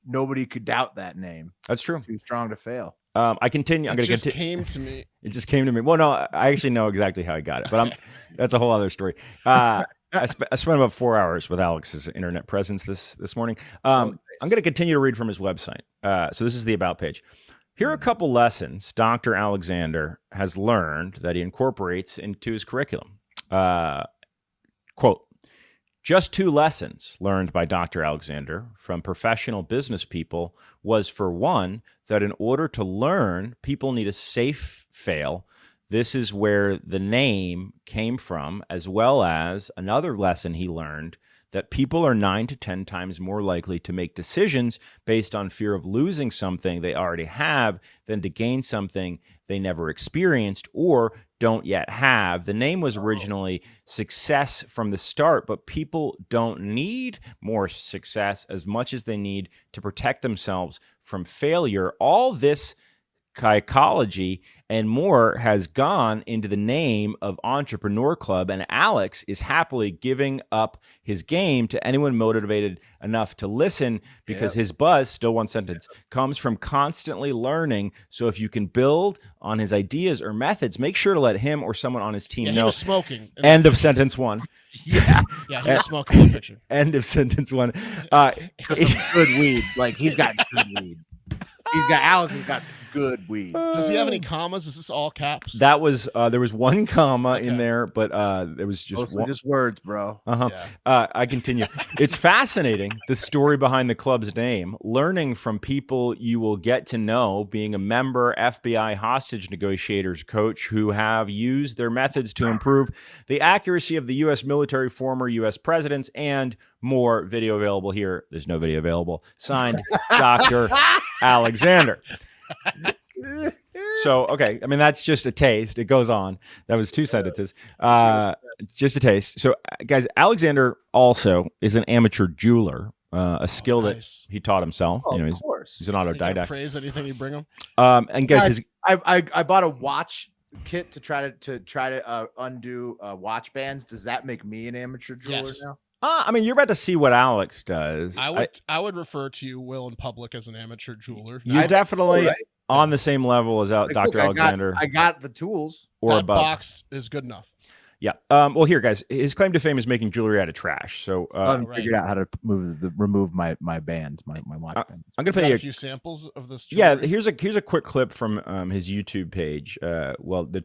nobody could doubt that name. That's true. Too Strong to Fail. I continue. I'm going to continue. Came to me. It just came to me. Well, no, I actually know exactly how I got it, but that's a whole other story. I spent about 4 hours with Alex's internet presence this morning. I'm going to continue to read from his website. So this is the About page. Here are a couple lessons Dr. Alexander has learned that he incorporates into his curriculum. Quote, just 2 lessons learned by Dr. Alexander from professional business people was, for one, that in order to learn, people need a safe fail. This is where the name came from, as well as another lesson he learned that people are 9 to 10 times more likely to make decisions based on fear of losing something they already have than to gain something they never experienced or don't yet have. The name was originally Success from the Start, but people don't need more success as much as they need to protect themselves from failure. All this psychology and more has gone into the name of Entrepreneur Club, and Alex is happily giving up his game to anyone motivated enough to listen because his buzz, still one sentence, comes from constantly learning. So if you can build on his ideas or methods, make sure to let him or someone on his team know. He was smoking. End of sentence 1. Yeah, he was smoking in the picture. End of sentence 1. Good weed. Like he's got good weed. Alex has got good weed. Does he have any commas? Is this all caps? That was there was 1 comma in there, but it was just just words, bro. I continue. It's fascinating, the story behind the club's name. Learning from people you will get to know, being a member, FBI hostage negotiators coach who have used their methods to improve the accuracy of the U.S. military, former U.S. presidents, and more. Video available here. There's no video available. Signed, Dr. Alexander. So, okay. I mean, that's just a taste. It goes on. That was 2 sentences. Just a taste. So, guys, Alexander also is an amateur jeweler, a skill that he taught himself. Oh, of course. He's an autodidact. Praise anything you bring him. And guys, I bought a watch kit to try to undo watch bands. Does that make me an amateur jeweler now? I mean, you're about to see what Alex does. I would refer to you, Will, in public as an amateur jeweler. You're definitely on the same level as Dr. Alexander. I got the tools. That box is good enough. Yeah. Well, here, guys, his claim to fame is making jewelry out of trash. So figured out how to remove my bands, my watch bands. I'm gonna play you a few samples of this. Yeah, Jewelry? here's a quick clip from his YouTube page. The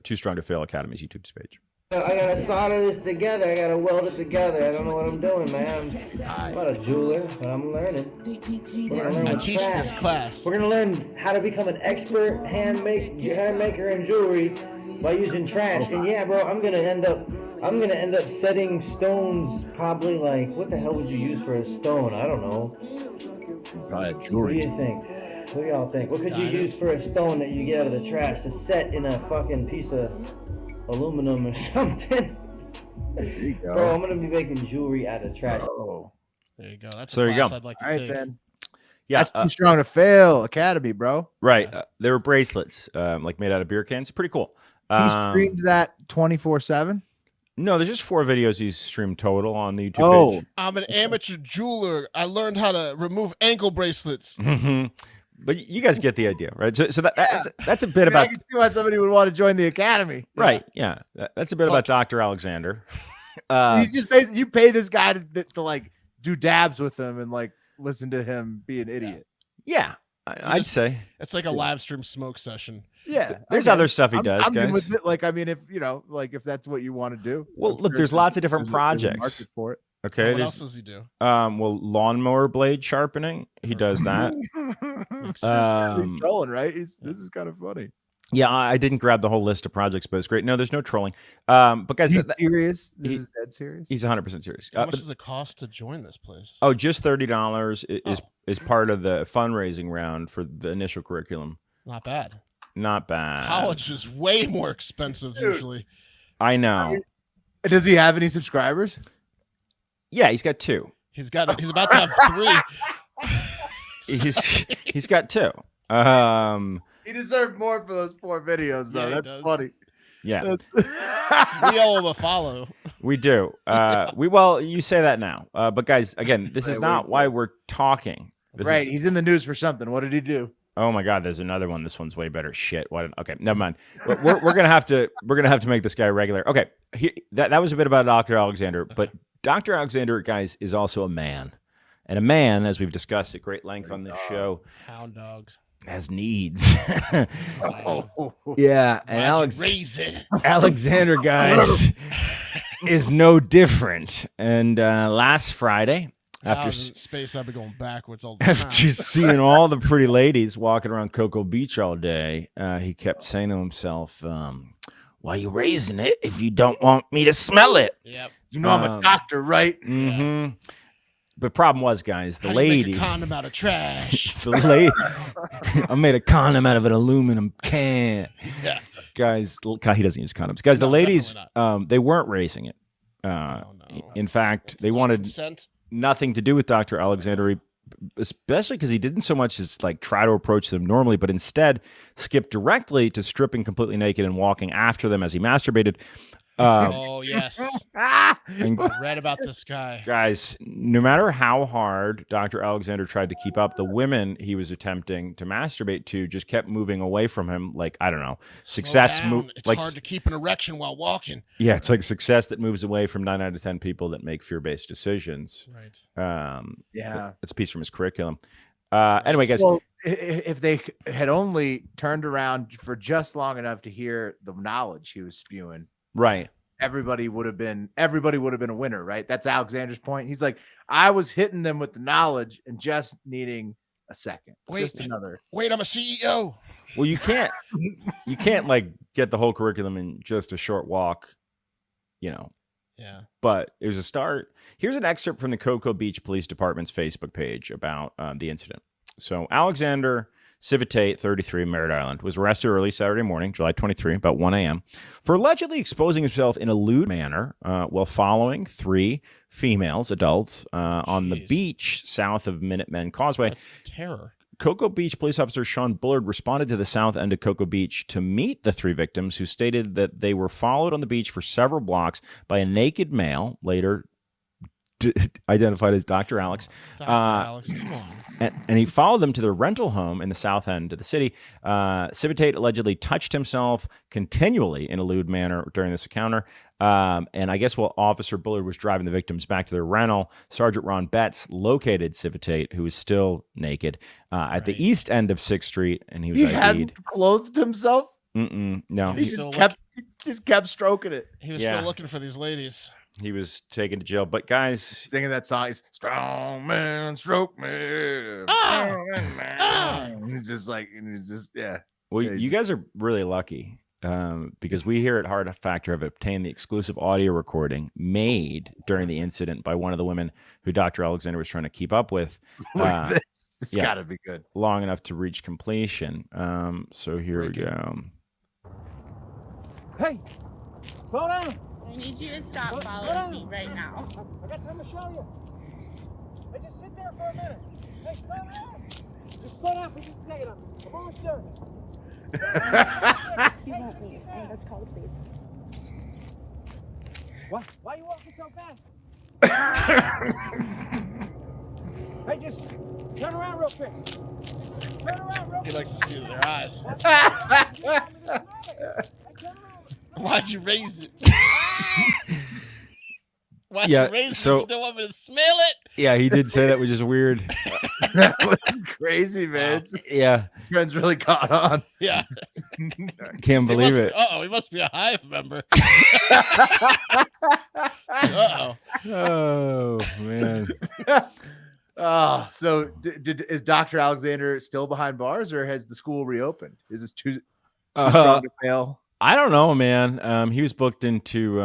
Too Strong to Fail Academy's YouTube page. I gotta solder this together. I gotta weld it together. I don't know what I'm doing, man. I'm not a jeweler, but I'm learning. I teach this class. We're gonna learn how to become an expert hand maker in jewelry by using trash. And yeah, bro, I'm gonna end up setting stones. Probably like, what the hell would you use for a stone? I don't know. Jewelry. What do you think? What do y'all think? What could you use for a stone that you get out of the trash to set in a fucking piece of aluminum or something? There you go. Bro, I'm gonna be making jewelry out of trash. Oh. There you go. That's So a there you class go. I'd like to All right, take. then. Yeah, That's Too Strong to Fail Academy, bro. right. They were bracelets, like made out of beer cans. Pretty cool. He streams that 24/7. No, there's just 4 videos he's streamed total on the YouTube page. I'm an amateur jeweler. I learned how to remove ankle bracelets. But you guys get the idea, right? So that's a bit about I can see why somebody would want to join the academy. right. Yeah, that's a bit about Dr. Alexander. You just basically you pay this guy to like do dabs with him and like listen to him be an idiot. Yeah, I'd say It's like a live stream smoke session. Yeah, there's okay. other stuff he does, I'm good guys. with it. Like, I mean, if you know, like if that's what you want to do. Well, I'm look, sure there's lots of different there's a projects. market for it. Okay, What there's else does he do? well, lawnmower blade sharpening. He does that. He's trolling, right? This is kind of funny. Yeah, I didn't grab the whole list of projects, but it's great. No, there's no trolling. But guys, He's serious. This is dead serious. he's 100% serious. How much does it cost to join this place? Oh, just $30 is part of the fundraising round for the initial curriculum. Not bad. Not bad. College is way more expensive usually. I know. Does he have any subscribers? Yeah, he's got 2. He's about to have 3. He's got 2. He deserved more for those 4 videos, though. Yeah, he That's does. funny. Yeah, We owe him a follow. we do. Well, you say that now. But guys, again, this is not why we're talking. This Right. is- He's in the news for something. What did he do? Oh my God, there's another one. This one's way better. Shit. Okay, never mind. We're gonna have to make this guy regular. Okay, that was a bit about Dr. Alexander, but Dr. Alexander, guys, is also a man, and a man, as we've discussed at great length on this show, Hound dogs. has needs. Oh. Yeah, and Raise it. Alexander, guys, is no different. And last Friday, after space, I've been going backwards all the time. after seeing all the pretty ladies walking around Cocoa Beach all day, he kept saying to himself, "Why are you raising it if you don't want me to smell it?" Yep. You know I'm a doctor, right? Mm-hmm. But problem was, guys, the How do you lady, make a condom out of trash. the lady, I made a condom out of an aluminum can. Yeah. Guys, God, he doesn't use condoms. Guys, the No, ladies, definitely they weren't raising it. No. In fact, It's they not wanted consent. nothing to do with Dr. Alexander, especially because he didn't so much as like try to approach them normally, but instead skipped directly to stripping completely naked and walking after them as he masturbated. Oh yes. And I read about this guy. guys, no matter how hard Dr. Alexander tried to keep up, the women he was attempting to masturbate to just kept moving away from him. Like, I don't know, success. Slow down. It's hard to keep an erection while walking. Yeah, it's like success that moves away from 9 out of 10 people that make fear-based decisions. Right. Yeah. It's a piece from his curriculum. Anyway, guys. Well, if they had only turned around for just long enough to hear the knowledge he was spewing, Right. everybody would have been a winner, right? That's Alexander's point. He's like, I was hitting them with the knowledge and just needing a second. Just another. Wait, I'm a CEO. Well, you can't like get the whole curriculum in just a short walk, you know. Yeah. But it was a start. Here's an excerpt from the Cocoa Beach Police Department's Facebook page about the incident. So Alexander Civitate, 33, Merritt Island, was arrested early Saturday morning, July 23, about 1 a.m., for allegedly exposing himself in a lewd manner while following 3 females, adults, on the beach south of Minutemen Causeway. What terror. Cocoa Beach police officer Sean Bullard responded to the south end of Cocoa Beach to meet the 3 victims, who stated that they were followed on the beach for several blocks by a naked male, later identified as Dr. Alex. Dr. Alex, come on. And he followed them to their rental home in the south end of the city. Civitate allegedly touched himself continually in a lewd manner during this encounter. And I guess while Officer Bullard was driving the victims back to their rental, Sergeant Ron Betts located Civitate, who was still naked, at the east end of 6th Street, and he was ID'd. Hadn't clothed himself? No. He just kept stroking it. He was still looking for these ladies. He was taken to jail. But guys, singing that song, he's strong man, stroke me. He's just like, yeah. Well, you guys are really lucky because we here at Hard Factor have obtained the exclusive audio recording made during the incident by one of the women who Dr. Alexander was trying to keep up with. Look at this. It's got to be good. Long enough to reach completion. So here we go. Hey, slow down. I need you to stop following me right now. I got time to show you. Hey, just sit there for a minute. Hey, slow down. Just slow down for just a second. I'm almost there. You won't leave. Let's call the police. Why are you walking so fast? Hey, just turn around real quick. Turn around real quick. He likes to see their eyes. Why'd you raise it? Why'd you raise it? You don't want me to smell it? Yeah, he did say that, which is weird. That was crazy, man. Yeah. Friends really caught on. Yeah. Can't believe it. He must be a Hive member. Oh, man. So is Dr. Alexander still behind bars, or has the school reopened? Is this too strong to fail? I don't know, man. He was booked into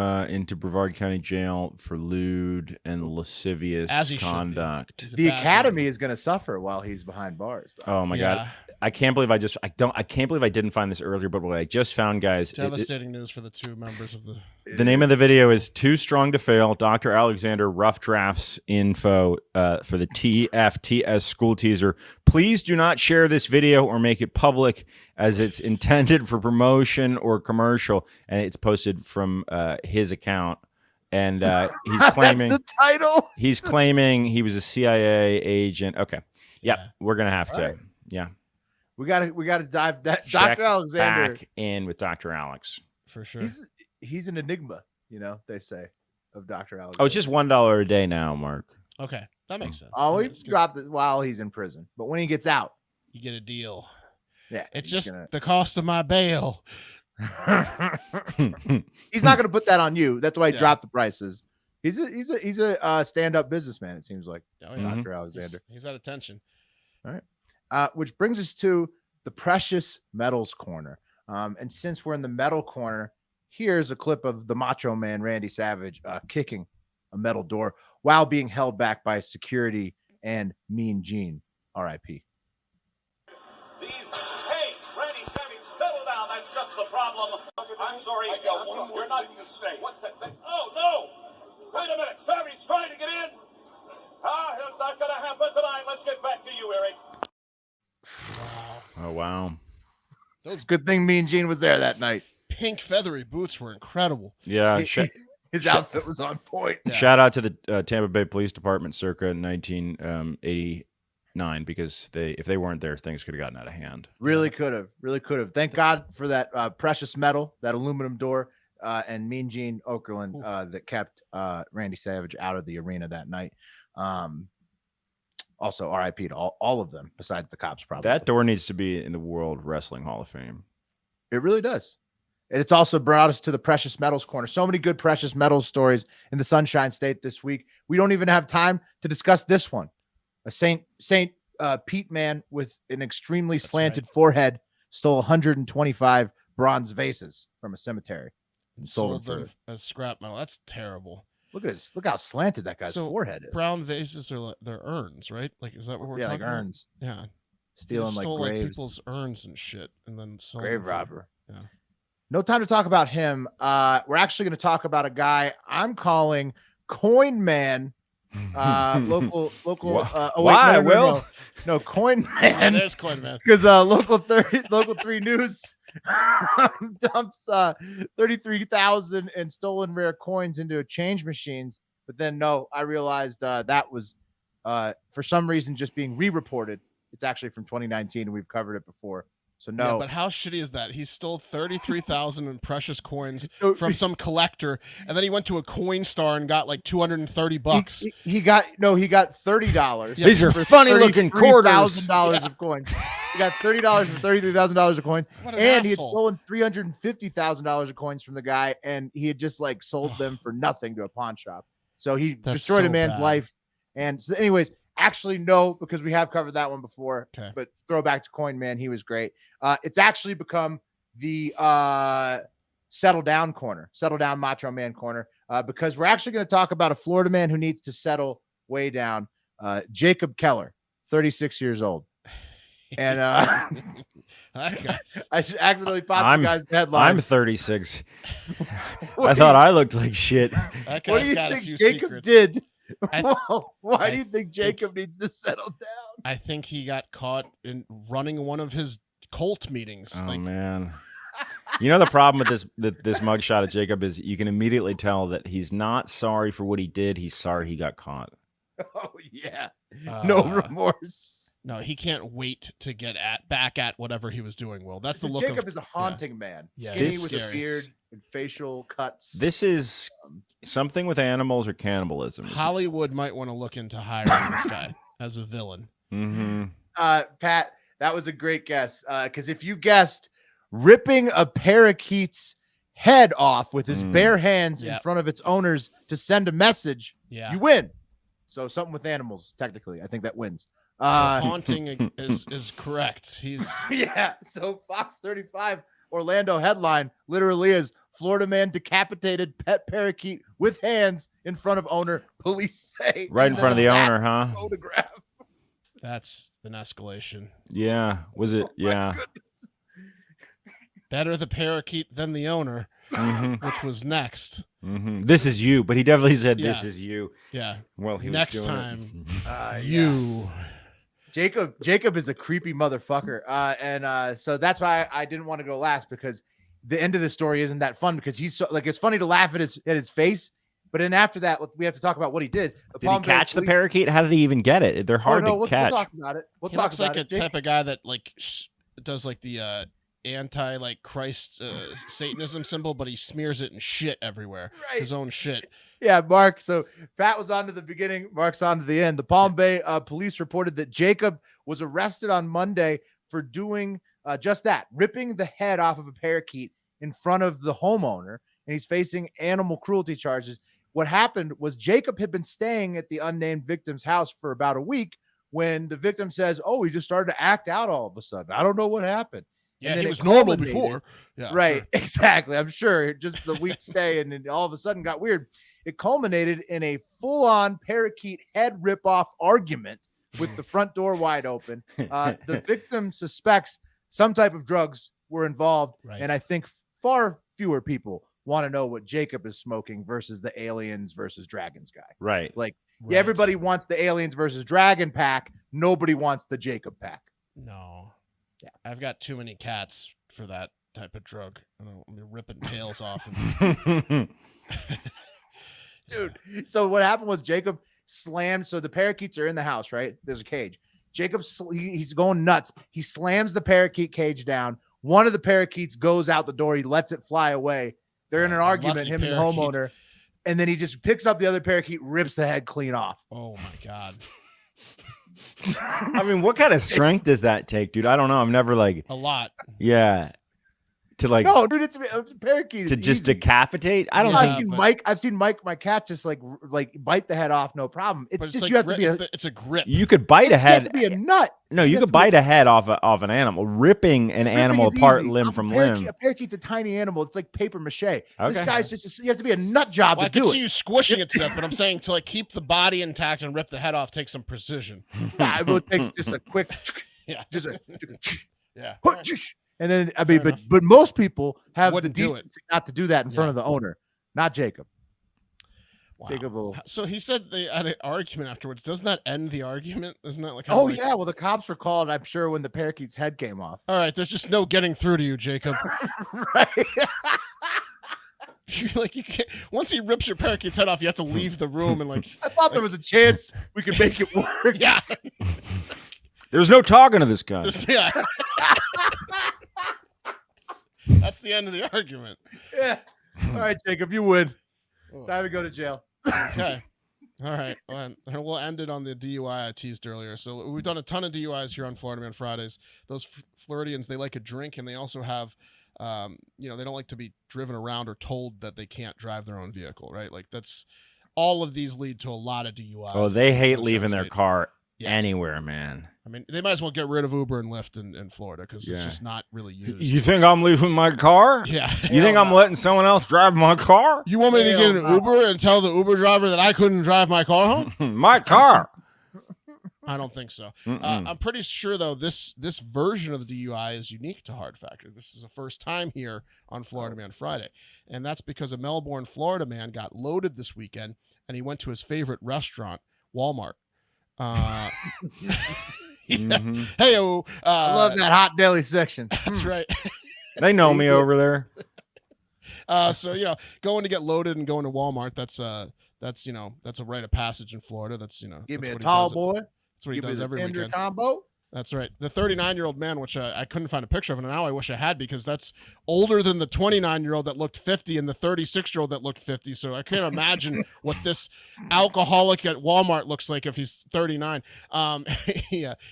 Brevard County Jail for lewd and lascivious conduct. The academy is going to suffer while he's behind bars, though. Oh my God. I can't believe I can't believe I didn't find this earlier, but what I just found, guys. Devastating news for the two members of the. The name of the video is Too Strong to Fail. Dr. Alexander rough drafts info for the TFTS school teaser. Please do not share this video or make it public, as it's intended for promotion or commercial, and it's posted from his account. And he's claiming that's the title. He's claiming he was a CIA agent. Okay, yeah. We're gonna have to. Right. Yeah. We gotta dive that. Dr. Alexander back in with Dr. Alex for sure. He's an enigma, they say, of Dr. Alexander. Oh, it's just $1 a day now, Mark. Okay, that makes sense. Oh, he dropped it while he's in prison, but when he gets out, you get a deal. Yeah, it's just the cost of my bail. He's not gonna put that on you. That's why he dropped the prices. He's a stand-up businessman. It seems like Dr. Alexander. He's at attention. All right. Which brings us to the precious metals corner. And since we're in the metal corner, here's a clip of the Macho Man, Randy Savage, kicking a metal door while being held back by security and Mean Gene, R.I.P. Hey, Randy Savage, settle down. That's just the problem. I'm sorry. I got one more thing to say. Oh, no. Wait a minute. Savage trying to get in. It's not going to happen tonight. Let's get back to you, Eric. Oh, wow. Those good thing Mean Gene was there that night. Pink feathery boots were incredible. Yeah. His outfit was on point. Yeah. Shout out to the Tampa Bay Police Department circa 1989, because if they weren't there, things could have gotten out of hand. Really could have. Thank God for that precious metal, that aluminum door, and Mean Gene Okerlund that kept Randy Savage out of the arena that night. Also, RIP to all of them, besides the cops, probably. That door needs to be in the World Wrestling Hall of Fame. It really does. And it's also brought us to the Precious Metals Corner. So many good Precious Metals stories in the Sunshine State this week. We don't even have time to discuss this one. A Saint Pete man with an extremely slanted forehead stole 125 bronze vases from a cemetery and sold them as scrap metal. That's terrible. Look how slanted that guy's forehead is. Brown vases are they're urns, right? Like, is that what we're talking about? Urns. Yeah. Stealing stole, graves. People's urns and shit, and then sold grave robber. Yeah. No time to talk about him. We're actually going to talk about a guy I'm calling Coin Man. Local. Why, Will? No, Coin Man. There's Coin Man. Because local 3 News dumps 33,000 in stolen rare coins into change machines But then no, I realized that was for some reason just being re-reported. It's actually from 2019, and we've covered it before. So no. Yeah, but how shitty is that? He stole 33,000 in precious coins from some collector, and then he went to a coin store and got like $230. He got $30. These are funny looking quarters. $33,000 of coins. He got $30 for $33,000 of coins, and he had stolen $350,000 of coins from the guy, and he had just like sold them for nothing to a pawn shop. So he destroyed a man's life. And so, anyways. Actually, no, because we have covered that one before. Okay. But throwback to Coin Man, he was great. It's actually become the settle down Macho Man corner, because we're actually going to talk about a Florida man who needs to settle way down. Jacob Keller, 36 years old. And I accidentally popped the guy's headline. I'm 36. I thought I looked like shit. What do you think Jacob did? Why do you think Jacob needs to settle down? I think he got caught in running one of his cult meetings. Oh man. You know the problem with this mugshot of Jacob is you can immediately tell that he's not sorry for what he did. He's sorry he got caught. Oh yeah. No remorse. No, he can't wait to get back at whatever he was doing. Will that's the look. Jacob is a haunting man. Skinny with a beard and facial cuts. This is something with animals or cannibalism. Hollywood might want to look into hiring this guy as a villain. Mm-hmm. Pat, that was a great guess. Because if you guessed ripping a parakeet's head off with his bare hands in front of its owners to send a message, you win. So something with animals, technically, I think that wins. Haunting is correct. He's So Fox 35 Orlando headline literally is Florida man decapitated pet parakeet with hands in front of owner. Police say right in front of the owner, huh? Photograph. That's an escalation. Yeah. Was it? Yeah. Better the parakeet than the owner, which was next. Mm-hmm. This is you, but he definitely said this is you. Yeah. Well, he next was doing time, you. Jacob is a creepy motherfucker. And so that's why I didn't want to go last, because the end of the story isn't that fun, because he's so, like, it's funny to laugh at his face, but then after that, we have to talk about what he did. Did he catch the parakeet? How did he even get it? They're hard to catch. We'll talk about it. He looks like a type of guy that like does like the anti like Christ Satanism symbol, but he smears it in shit everywhere. Right. His own shit. Yeah, Mark. So Pat was on to the beginning. Mark's on to the end. The Palm Bay police reported that Jacob was arrested on Monday for doing just that, ripping the head off of a parakeet in front of the homeowner, and he's facing animal cruelty charges. What happened was Jacob had been staying at the unnamed victim's house for about a week when the victim says, "Oh, he just started to act out all of a sudden. I don't know what happened." Yeah, he was normal before. Yeah, right, sure. Exactly. I'm sure just the week stay, and then all of a sudden got weird. It culminated in a full-on parakeet head rip-off argument with the front door wide open. The victim suspects some type of drugs were involved, and I think far fewer people want to know what Jacob is smoking versus the aliens versus dragons guy. Right. Like, yeah, everybody wants the aliens versus dragon pack. Nobody wants the Jacob pack. No. Yeah, I've got too many cats for that type of drug. I don't want to be ripping tails off. Dude, so what happened was Jacob slammed. So the parakeets are in the house, right? There's a cage. Jacob, he's going nuts. He slams the parakeet cage down. One of the parakeets goes out the door. He lets it fly away. They're in an argument, him and the homeowner. And then he just picks up the other parakeet, rips the head clean off. Oh, my God. I mean, what kind of strength does that take, dude? I don't know. I'm never like a lot. Yeah. To like no, dude, it's a parakeet. To just decapitate. I don't think I've seen Mike, my cat, just like bite the head off, no problem. It's just like you have to be it's a grip. You could bite a head. You have to be a nut. No, you could bite a head off an animal. Ripping an animal apart limb from limb. A parakeet's a tiny animal. It's like paper mache. Okay. This guy's just you have to be a nut job to do it. I could see you squishing it to death, but I'm saying to like keep the body intact and rip the head off takes some precision. It takes just a quick just a And then, I mean, but most people have the decency not to do that in front of the owner, not Jacob. Wow. Jacob will. So he said they had an argument afterwards. Doesn't that end the argument? Isn't that like? Yeah. Well, the cops were called, I'm sure, when the parakeet's head came off. All right. There's just no getting through to you, Jacob. Right. You can't. Once he rips your parakeet's head off, you have to leave the room and like. I thought there was a chance we could make it work. Yeah. There's no talking to this guy. Yeah. That's the end of the argument. Yeah. All right, Jacob, you win. Time to go to jail. Okay. All right. And we'll end it on the DUI I teased earlier. So we've done a ton of DUIs here on Florida Man Fridays. Those Floridians, they like a drink, and they also have, they don't like to be driven around or told that they can't drive their own vehicle, right? Like that's all of these lead to a lot of DUIs. Oh, they hate leaving their car anywhere, man. I mean, they might as well get rid of Uber and Lyft in Florida because it's just not really used. You think I'm leaving my car? Yeah. You think I'm letting someone else drive my car? You want me to get an Uber and tell the Uber driver that I couldn't drive my car home? My car. I don't think so. I'm pretty sure, though, this version of the DUI is unique to Hard Factor. This is the first time here on Florida Man Friday. And that's because a Melbourne, Florida man got loaded this weekend, and he went to his favorite restaurant, Wal-Mart. Hey, I love that hot deli section. That's right. They know me over there. So going to get loaded and going to Walmart. That's a rite of passage in Florida. Give me a tall boy. That's what he does every weekend. Combo. That's right. The 39-year-old man, which I couldn't find a picture of, and now I wish I had because that's older than the 29-year-old that looked 50 and the 36-year-old that looked 50. So I can't imagine what this alcoholic at Walmart looks like if he's 39.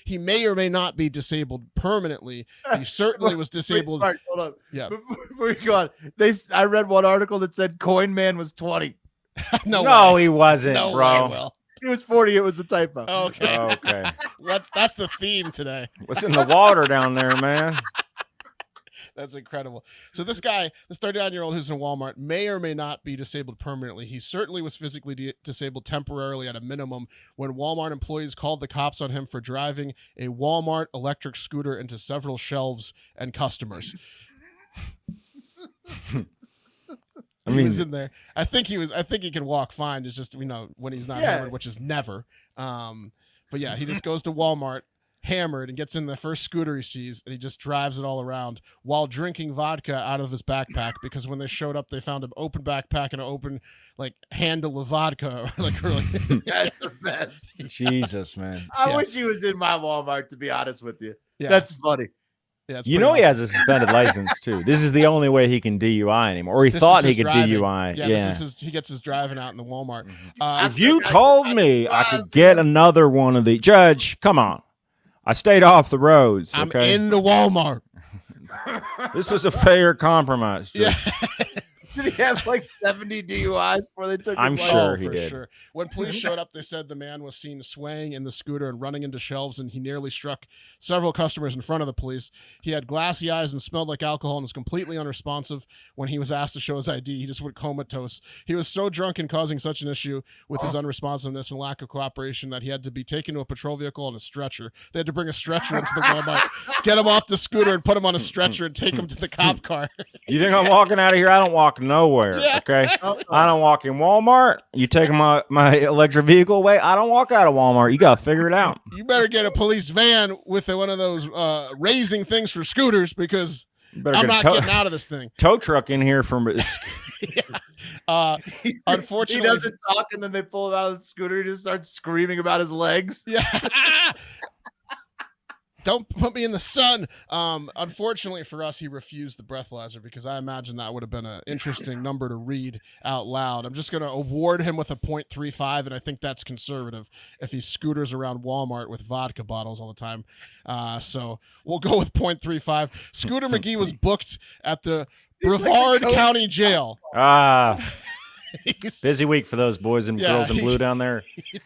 He may or may not be disabled permanently. He certainly was disabled. Wait, hold on. Yeah. Before you go on, I read one article that said Coin Man was 20. No, he wasn't, no bro. Way, Will. He was 40. It was a typo. Okay. Okay. That's the theme today. What's in the water down there, man? That's incredible. So this guy, this 39-year-old who's in Walmart, may or may not be disabled permanently. He certainly was physically disabled temporarily at a minimum when Walmart employees called the cops on him for driving a Walmart electric scooter into several shelves and customers. He was in there. I think he can walk fine. It's just, when he's not hammered, which is never. But yeah, he just goes to Walmart hammered and gets in the first scooter he sees, and he just drives it all around while drinking vodka out of his backpack, because when they showed up, they found an open backpack and an open handle of vodka. That's the best. Jesus, man. I wish he was in my Walmart, to be honest with you. Yeah. That's funny. Yeah, he has a suspended license too. This is the only way he can DUI anymore, or he thought he could DUI. Yeah. He gets his driving out in the Walmart. If you told me I could get another one of the Judge, come on. I stayed off the roads. I'm okay? in the Walmart. This was a fair compromise. Judge. Yeah. Did he have 70 DUIs before they took his I'm license? sure he did. Sure. When police showed up, they said the man was seen swaying in the scooter and running into shelves, and he nearly struck several customers in front of the police. He had glassy eyes and smelled like alcohol and was completely unresponsive when he was asked to show his ID. He just went comatose. He was so drunk and causing such an issue with his unresponsiveness and lack of cooperation that he had to be taken to a patrol vehicle on a stretcher. They had to bring a stretcher into the Walmart, get him off the scooter and put him on a stretcher and take him to the cop car. You think I'm walking out of here? I don't walk nowhere. Yeah. Okay. I don't walk in Walmart. You taking my electric vehicle away? I don't walk out of Walmart. You got to figure it out. You better get a police van with one of those raising things for scooters, because I'm not getting out of this thing. Tow truck in here from. Unfortunately, he doesn't talk, and then they pull him out of the scooter. He just starts screaming about his legs. Yeah. Don't put me in the sun. Unfortunately for us, he refused the breathalyzer, because I imagine that would have been an interesting number to read out loud. I'm just going to award him with a 0.35, and I think that's conservative if he scooters around Walmart with vodka bottles all the time. So we'll go with 0.35. Scooter McGee was booked at the Brevard County Jail. Busy week for those boys and girls in blue down there.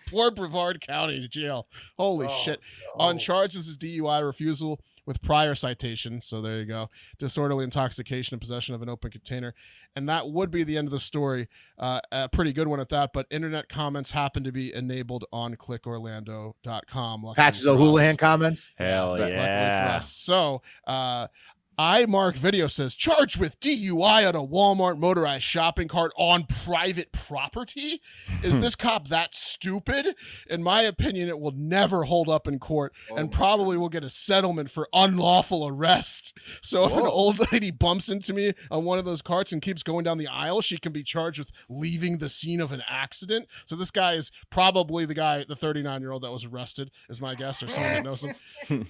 Poor Brevard County Jail. Holy shit. No. On charges is DUI, refusal with prior citation. So there you go. Disorderly intoxication and possession of an open container. And that would be the end of the story. A pretty good one at that. But internet comments happen to be enabled on clickorlando.com. Patches O'Houlihan comments. Hell Luckily for yeah. us. So Mark Video says, charged with DUI on a Walmart motorized shopping cart on private property? Is this cop that stupid? In my opinion, it will never hold up in court and probably will get a settlement for unlawful arrest. So if an old lady bumps into me on one of those carts and keeps going down the aisle, she can be charged with leaving the scene of an accident. So this guy is probably the 39-year-old that was arrested, is my guess, or someone that knows him.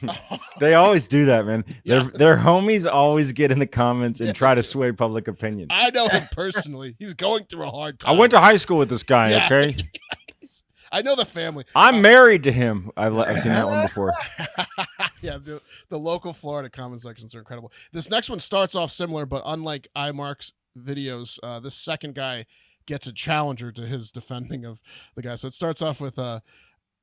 They always do that, man. Their homies always get in the comments and try to sway public opinion. I know him personally. He's going through a hard time. I went to high school with this guy, okay? I know the family. I'm married to him. I've seen that one before. Yeah, the local Florida comment sections are incredible. This next one starts off similar, but unlike iMark's videos, this second guy gets a challenger to his defending of the guy. So it starts off with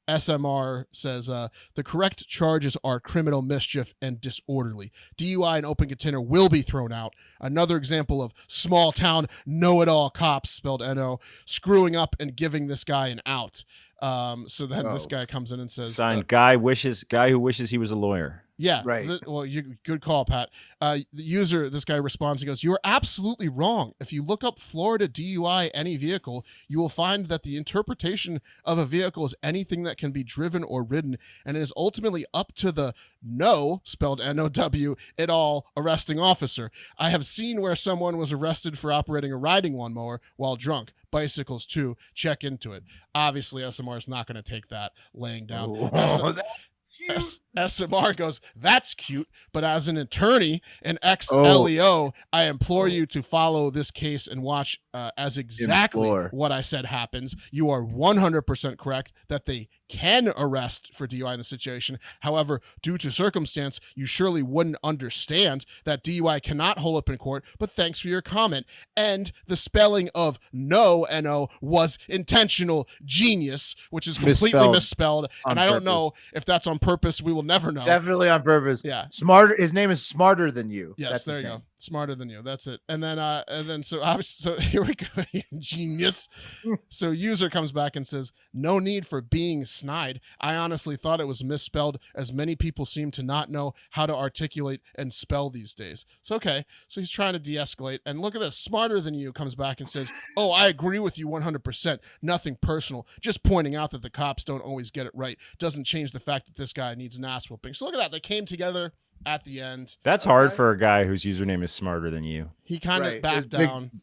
SMR says the correct charges are criminal mischief and disorderly. DUI and open container will be thrown out. Another example of small town know-it-all cops, spelled N-O, screwing up and giving this guy an out. So then this guy comes in and says, signed guy who wishes he was a lawyer. Yeah, right. Good call, Pat. The user, this guy responds, he goes, "You are absolutely wrong. If you look up Florida DUI any vehicle, you will find that the interpretation of a vehicle is anything that can be driven or ridden, and it is ultimately up to the spelled N-O-W, it all arresting officer. I have seen where someone was arrested for operating a riding lawnmower while drunk. Bicycles too. Check into it." Obviously, SMR is not going to take that laying down. SMR goes, "That's cute, but as an attorney and ex-LEO, I implore you to follow this case and watch as exactly what I said happens. You are 100% correct that they can arrest for DUI in the situation. However, due to circumstance, you surely wouldn't understand that DUI cannot hold up in court, but thanks for your comment. And the spelling of N-O, was intentional genius, which is completely misspelled. And I don't know if that's on purpose. We will never know. Definitely on purpose. Yeah. Smarter. His name is Smarter Than You. Yes, That's there his you name. go. Smarter Than You. That's it. And then so obviously, so here we go. Genius. So user comes back and says, "No need for being snide. I honestly thought it was misspelled, as many people seem to not know how to articulate and spell these days." So okay, so he's trying to de-escalate. And look at this. Smarter Than You comes back and says, "Oh, I agree with you 100%. Nothing personal. Just pointing out that the cops don't always get it right. Doesn't change the fact that this guy needs an ass whooping." So look at that. They came together at the end. That's hard for a guy whose username is Smarter Than You. He kind of backed down.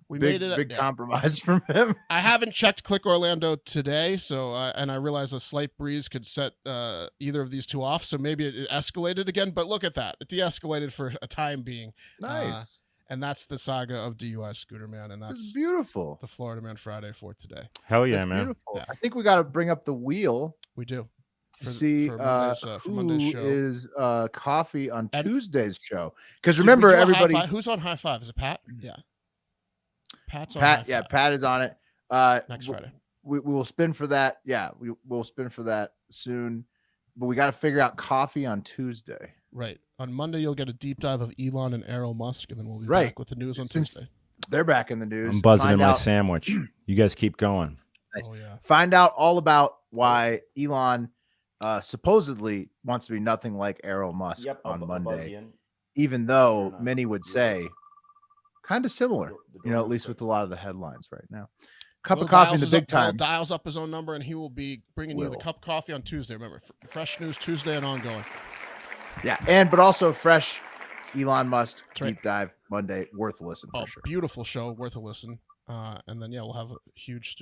We made it big compromise from him. I haven't checked Click Orlando today, so and I realized a slight breeze could set either of these two off, so maybe it escalated again. But look at that; it de-escalated for a time being. Nice. And that's the saga of DUI Scooter Man, and that's beautiful. The Florida Man Friday for today. Hell yeah, That's man! Beautiful. Yeah. I think we got to bring up the wheel. We do. To see for who Monday's show. is coffee on And- Tuesday's show. Because remember, everybody. Who's on High Five? Is it Pat? Yeah. Pat's on Pat, High yeah, Five. Pat is on it. Next Friday. We will spin for that. Yeah, we'll spin for that soon. But we got to figure out coffee on Tuesday. Right. On Monday, you'll get a deep dive of Elon and Errol Musk, and then we'll be back with the news on Tuesday. They're back in the news. I'm buzzing in my out, sandwich. You guys keep going. Nice. Oh, yeah. Find out all about why Elon supposedly wants to be nothing like Errol Musk on Monday, even though many would say kind of similar, at least with a lot of the headlines right now. Cup of coffee in the big time. Dials up his own number, and he will be bringing you the cup of coffee on Tuesday. Remember, fresh news Tuesday and ongoing. Yeah, but also fresh Elon Musk deep dive Monday, worth a listen for sure. Beautiful show, worth a listen. And then we'll have a huge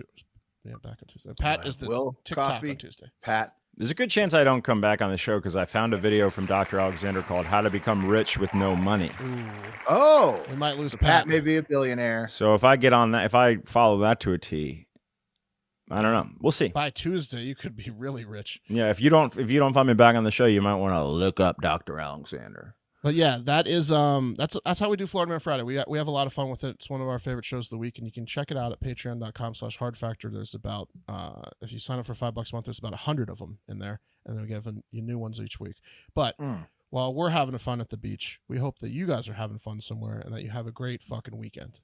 back on Tuesday. Pat is the TikTok coffee on Tuesday. Pat. There's a good chance I don't come back on the show because I found a video from Dr. Alexander called "How to Become Rich with No Money." Ooh. Oh, we might lose Pat. May be a billionaire. So if I get on that, if I follow that to a T, I don't know. We'll see. By Tuesday, you could be really rich. Yeah, if you don't find me back on the show, you might want to look up Dr. Alexander. But yeah, that is that's how we do Florida Man Friday. We have a lot of fun with it. It's one of our favorite shows of the week, and you can check it out at patreon.com/hardfactor. There's about if you sign up for $5 a month, there's about 100 of them in there, and then we give you new ones each week. But while we're having fun at the beach, we hope that you guys are having fun somewhere and that you have a great fucking weekend.